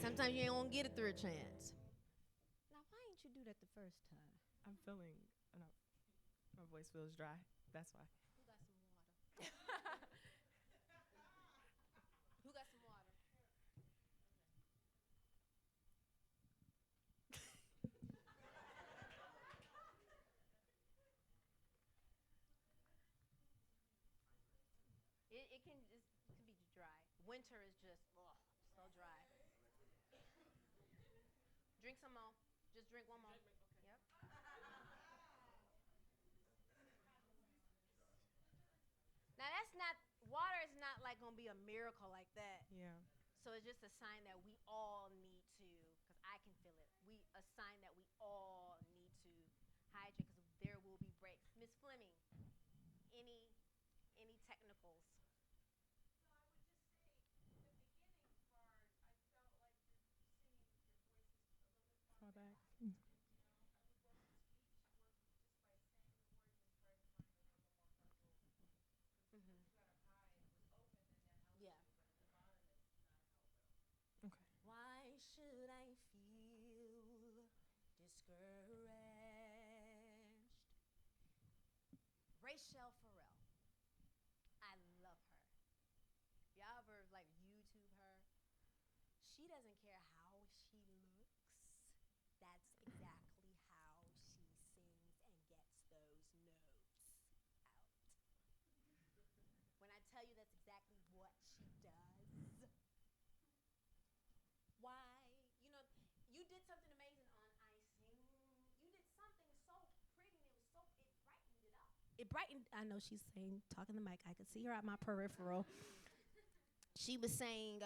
Sometimes you ain't gonna get a third chance. Now, why didn't you do that the first time?
I'm feeling, my voice feels dry. That's why.
Who got some water? It can be dry. Winter is just so dry. Drink some more. Just drink one more. Yep. Now water is not like gonna be a miracle like that.
Yeah.
So it's just a sign that we all need to, because I can feel it. A sign that we all need to hydrate, because there will be breaks. Miss Fleming, any technicals?
Far back.
Yeah.
Okay.
Why should I feel discouraged? Rachel Farrell. I love her. Y'all ever YouTube her? She doesn't care how she looks. That's exactly how she sings and gets those notes out. When I tell you that's exactly what she does. Why? You did something amazing on I Sing. You did something so pretty, and it brightened it up. It brightened. I know she's saying, talking to the mic. I could see her at my peripheral. She was saying,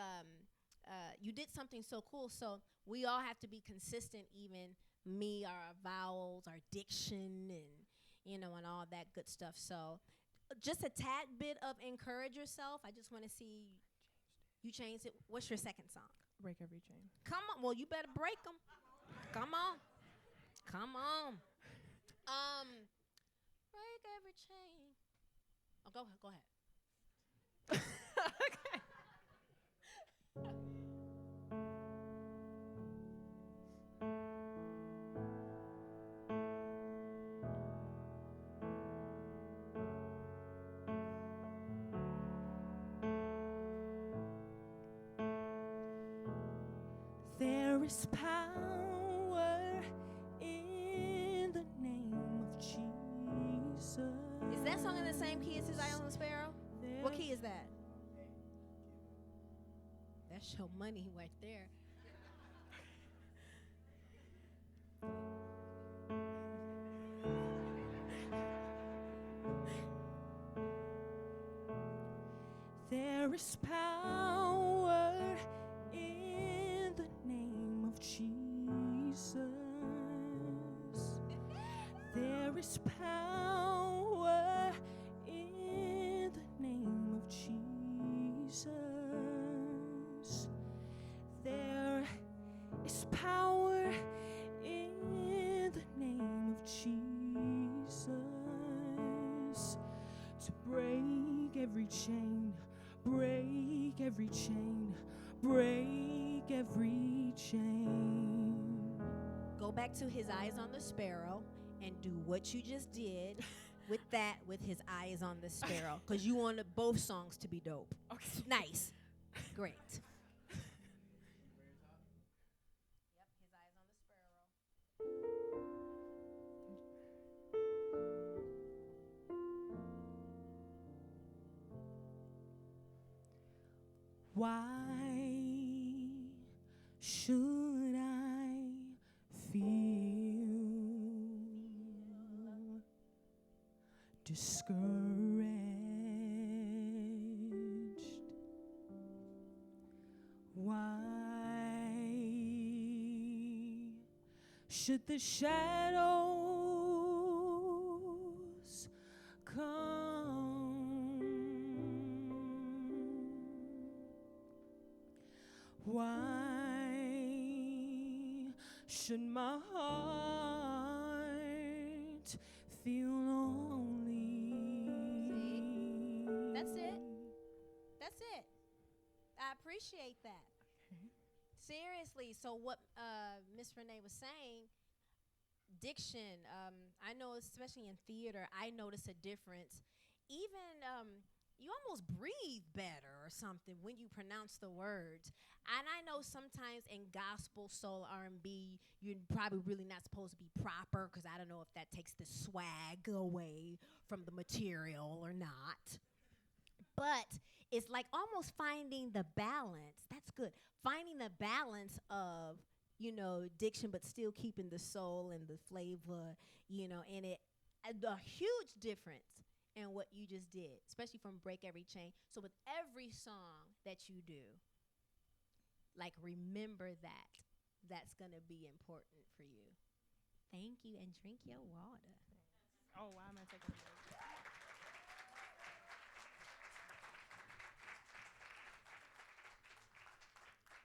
you did something so cool. So we all have to be consistent, even me, our vowels, our diction, and and all that good stuff. So just a tad bit of encourage yourself. I just want to see you change it. What's your second song?
Break every chain.
Come on. Well, you better break them. Come on. Come on. Break every chain. Oh, go ahead.
There is power in the name of Jesus.
Is that song in the same key as His Eye on the Sparrow? What key is that? That's your money right there.
There is power in is power in the name of Jesus. There is power in the name of Jesus to break every chain, break every chain, break every chain.
Go back to his eyes on the sparrow and do what you just did with that, with his eyes on the sparrow, because you wanted both songs to be dope.
Okay.
Nice. Great. Yep, his eyes on the sparrow.
Why should I feel discouraged? Why should the shadows come? Why should my heart feel lonely?
See? That's it. That's it. I appreciate that. Seriously. So what Miss Renee was saying, diction, I know especially in theater, I notice a difference. Even you almost breathe better or something when you pronounce the words. And I know sometimes in gospel, soul, R&B, you're probably really not supposed to be proper, because I don't know if that takes the swag away from the material or not. But it's like almost finding the balance. That's good. Finding the balance of, diction, but still keeping the soul and the flavor, in it. A huge difference in what you just did, especially from Break Every Chain. So with every song that you do, like, remember that. That's going to be important for you. Thank you, and drink your water.
Oh, why am I taking it?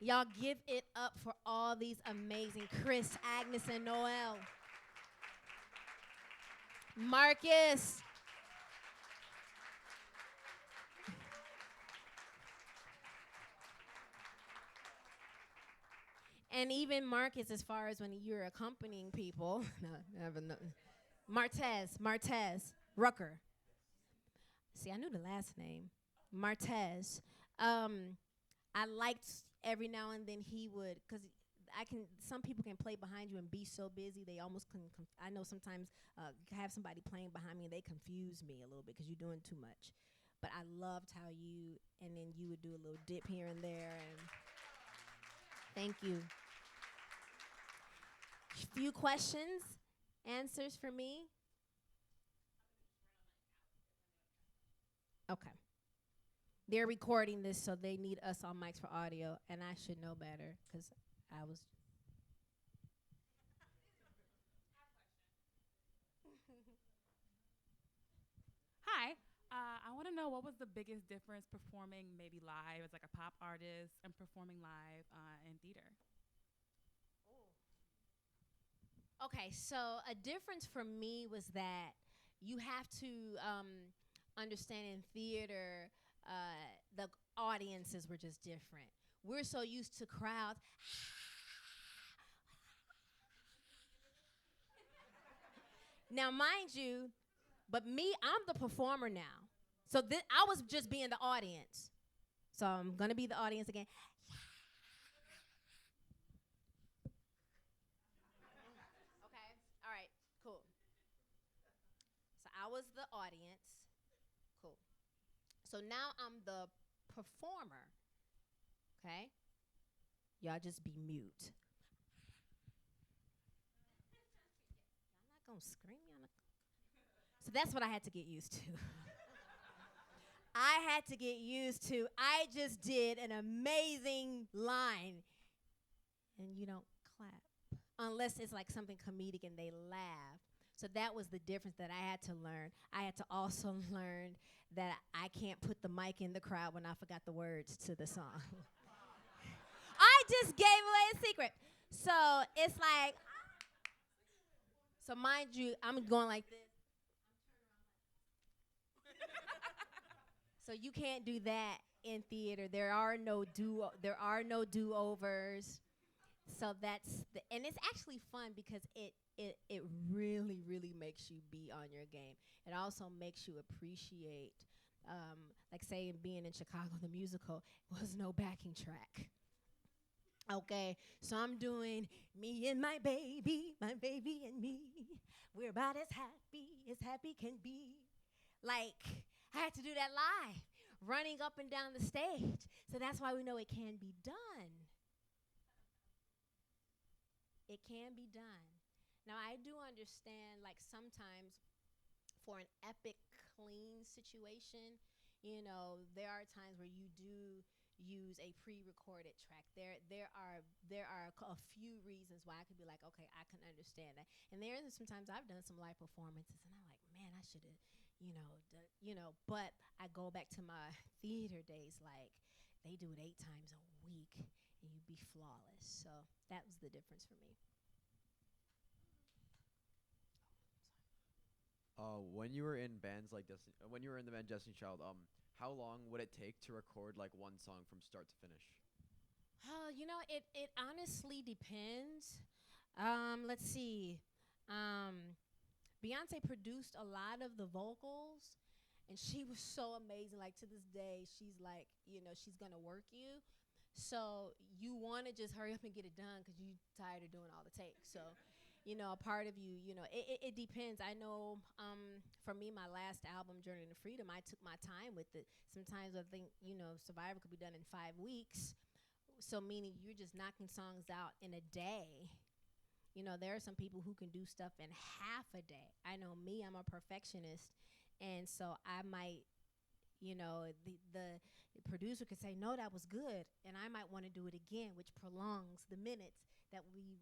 Y'all give it up for all these amazing Chris, Agnes, and Noel. Marcus. And even Marcus, as far as when you're accompanying people. No. Martez, Rucker. See, I knew the last name. Martez. I liked every now and then he would, because some people can play behind you and be so busy they almost can. I know sometimes have somebody playing behind me and they confuse me a little bit because you're doing too much. But I loved how and then you would do a little dip here and there. And thank you. Few questions, answers for me. Okay. They're recording this, so they need us on mics for audio, and I should know better because I was.
Hi. I want to know, what was the biggest difference performing maybe live as like a pop artist and performing live in theater?
Okay, so a difference for me was that you have to understand in theater, the audiences were just different. We're so used to crowds. Now, mind you, but me, I'm the performer now. So I was just being the audience. So I'm going to be the audience again. Okay, all right, cool. So I was the audience. Cool. So now I'm the performer. Okay? Y'all just be mute. Y'all not gonna scream? So that's what I had to get used to. I had to get used to. I just did an amazing line, and you don't clap unless it's like something comedic and they laugh. So that was the difference that I had to learn. I had to also learn that I can't put the mic in the crowd when I forgot the words to the song. I just gave away a secret. So it's like, so mind you, I'm going like this. So you can't do that in theater. There are no do-overs. So and it's actually fun because it really, really makes you be on your game. It also makes you appreciate, like say being in Chicago, the musical was no backing track. Okay, so I'm doing me and my baby and me. We're about as happy can be. Like, I had to do that live, running up and down the stage. So that's why we know it can be done. It can be done. Now, I do understand, like, sometimes for an epic, clean situation, you know, there are times where you do use a pre-recorded track. There are a few reasons why I could be like, okay, I can understand that. And there are sometimes I've done some live performances, and I'm like, man, I should have, but I go back to my theater days, like, they do it 8 times a week, and you'd be flawless. So that was the difference for me.
When you were in bands like when you were in the band Destiny Child, how long would it take to record like one song from start to finish?
It honestly depends. Let's see. Beyonce produced a lot of the vocals, and she was so amazing. Like, to this day, she's like, she's gonna work you. So you want to just hurry up and get it done because you're tired of doing all the takes. So, a part of you, it depends. I know for me, my last album, Journey to Freedom, I took my time with it. Sometimes I think, Survivor could be done in 5 weeks. So meaning you're just knocking songs out in a day. There are some people who can do stuff in half a day. I know me, I'm a perfectionist. And so I might, the producer could say, no, that was good. And I might want to do it again, which prolongs the minutes that we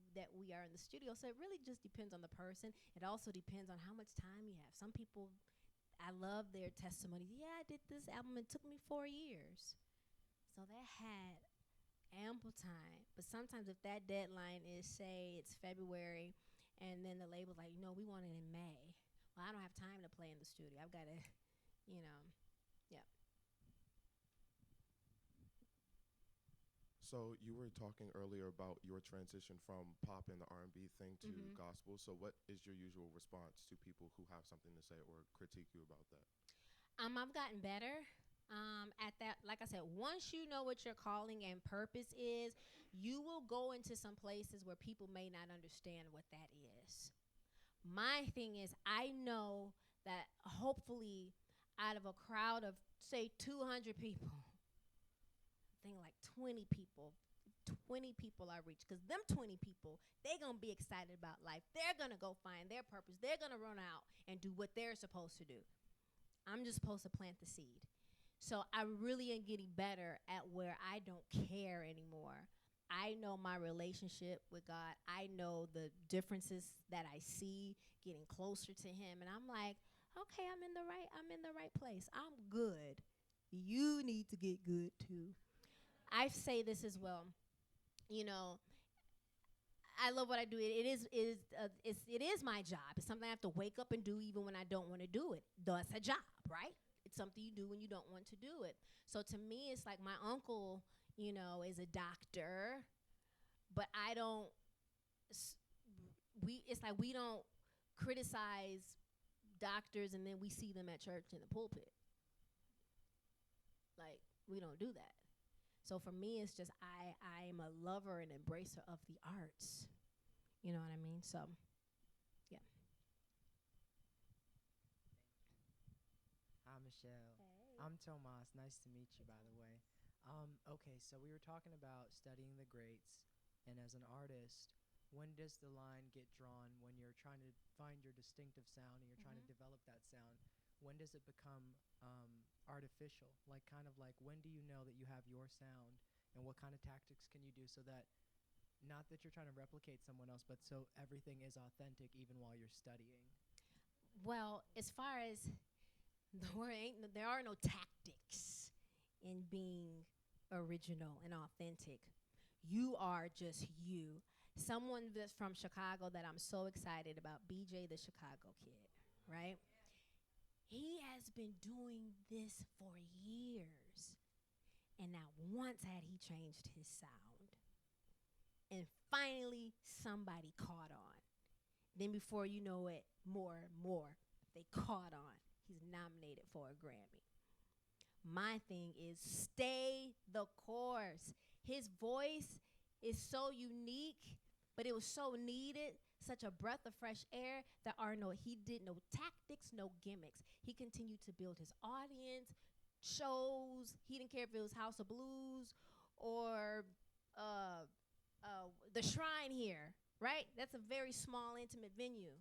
are in the studio. So it really just depends on the person. It also depends on how much time you have. Some people, I love their testimony. Yeah, I did this album. It took me 4 years. So that had ample time. But sometimes if that deadline is, say, it's February, and then the label's like, we want it in May. Well, I don't have time to play in the studio. I've got to, yeah.
So you were talking earlier about your transition from pop and the R&B thing to gospel. So what is your usual response to people who have something to say or critique you about that?
I've gotten better at that. Like I said, once you know what your calling and purpose is, you will go into some places where people may not understand what that is. My thing is, I know that hopefully out of a crowd of, say, 200 people, I think like 20 people I reach, because them 20 people, they're going to be excited about life. They're going to go find their purpose. They're going to run out and do what they're supposed to do. I'm just supposed to plant the seed. So I really am getting better at where I don't care anymore. I know my relationship with God. I know the differences that I see getting closer to him. And I'm like, okay, I'm in the right place. I'm good. You need to get good too. I say this as well. I love what I do. It is my job. It's something I have to wake up and do even when I don't want to do it. That's a job, right? It's something you do when you don't want to do it. So to me, it's like my uncle, is a doctor, but I don't. It's like we don't criticize doctors and then we see them at church in the pulpit. Like, we don't do that. So for me, it's just I am a lover and embracer of the arts. You know what I mean? So, yeah.
Hi, Michelle.
Hey.
I'm Tomas. Nice to meet you, by the way. Okay, so we were talking about studying the greats, and as an artist, when does the line get drawn when you're trying to find your distinctive sound and you're trying to develop that sound? When does it become artificial? Like, kind of like, when do you know that you have your sound, and what kind of tactics can you do so that, not that you're trying to replicate someone else, but so everything is authentic even while you're studying?
Well, as far as there are no tactics in being original and authentic. You are just you. Someone that's from Chicago that I'm so excited about, BJ the Chicago Kid, right? He has been doing this for years. And not once had he changed his sound. And finally, somebody caught on. Then before you know it, more and more, they caught on. He's nominated for a Grammy. My thing is stay the course. His voice is so unique, but it was so needed, such a breath of fresh air that he did no tactics, no gimmicks. He continued to build his audience, shows. He didn't care if it was House of Blues or the Shrine here, right? That's a very small, intimate venue.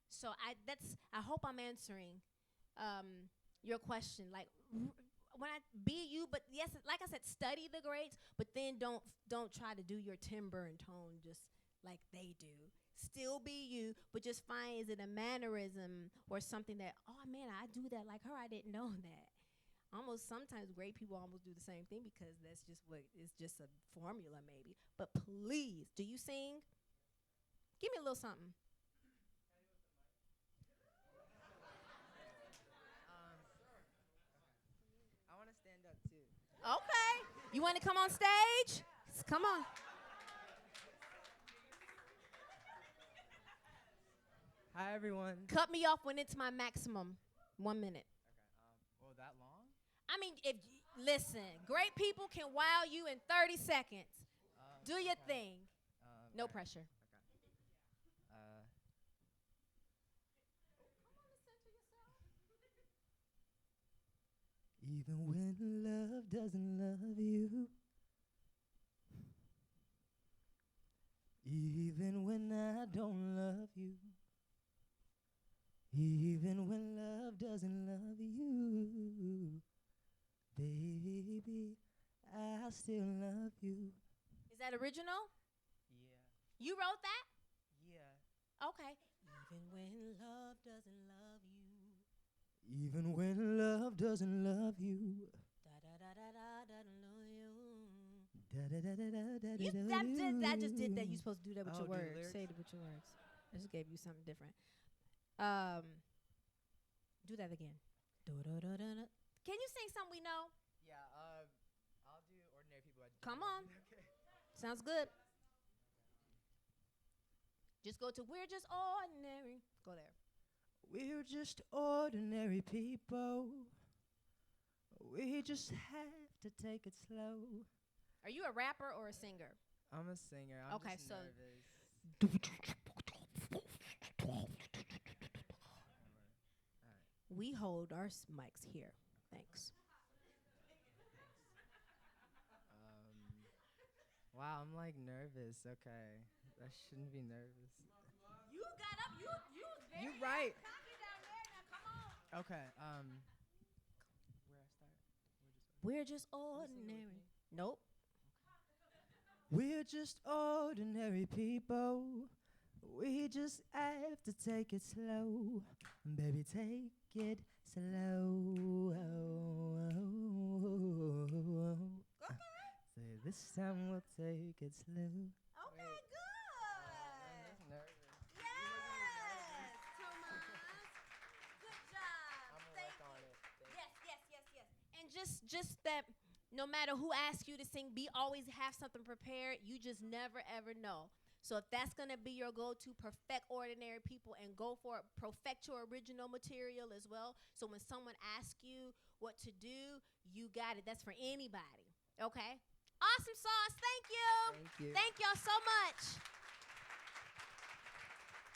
So I hope I'm answering your question. Like when I be you, but yes, like I said, study the greats, but then don't try to do your timbre and tone just like they do. Still be you, but just find, is it a mannerism or something that, oh man, I do that like her, I didn't know that. Almost sometimes great people almost do the same thing because that's just what it's just a formula maybe. But please, do you sing? Give me a little something.
I want to stand up too.
Okay. You want to come on stage? Come on.
Hi, everyone.
Cut me off when it's my maximum. 1 minute.
Okay. Well, that long?
I mean, listen, great people can wow you in 30 seconds. Do your thing. No pressure.
Okay.
Even when love doesn't love you, even when I don't love you, even when love doesn't love you, baby, I still love you.
Is that original?
Yeah.
You wrote that?
Yeah.
Okay. Even when love doesn't love you.
Even when love doesn't love you.
Da da da da da da love you.
Da da da da da da
You,
da
that just did that. You're supposed to do that with your
Oh, do
words.
lyrics?
Say it with your words. I just gave you something different. Do that again. Da-da-da-da-da. Can you sing something we know?
Yeah. I'll do Ordinary People.
Come on.
Okay.
Sounds good. Just go to We're Just Ordinary. Go there.
We're just ordinary people. We just have to take it slow.
Are you a rapper or a singer?
I'm a singer. I'm
Okay,
just
so-
nervous.
We hold our mics here. Thanks.
Wow, I'm like nervous. Okay. I shouldn't be nervous.
You got up. You was very
You right.
cocky down there. Now come on.
Okay. Where I start?
We're just ordinary. Nope.
We're just ordinary people. We just have to take it slow. Baby, take it slow. Say this time we'll take it slow.
Okay,
Wait.
good.
I'm nervous.
Yes, Thomas. Good job.
I'm gonna
Thank
work on
you.
it.
Yes. And just that no matter who asks you to sing, always have something prepared. You just never ever know. So if that's gonna be your go-to, perfect Ordinary People and go for it. Perfect your original material as well. So when someone asks you what to do, you got it. That's for anybody. Okay? Awesome sauce. Thank you.
Thank you.
Thank y'all so much.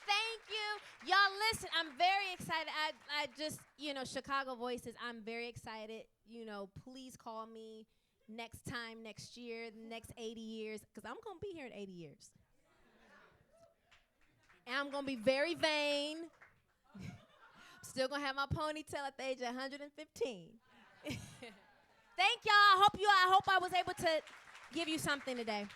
Thank you. Y'all listen, I'm very excited. I just, Chicago Voices, I'm very excited. Please call me next time, next year, the next 80 years, because I'm going to be here in 80 years. And I'm going to be very vain. Still going to have my ponytail at the age of 115. Thank y'all. I hope I was able to give you something today.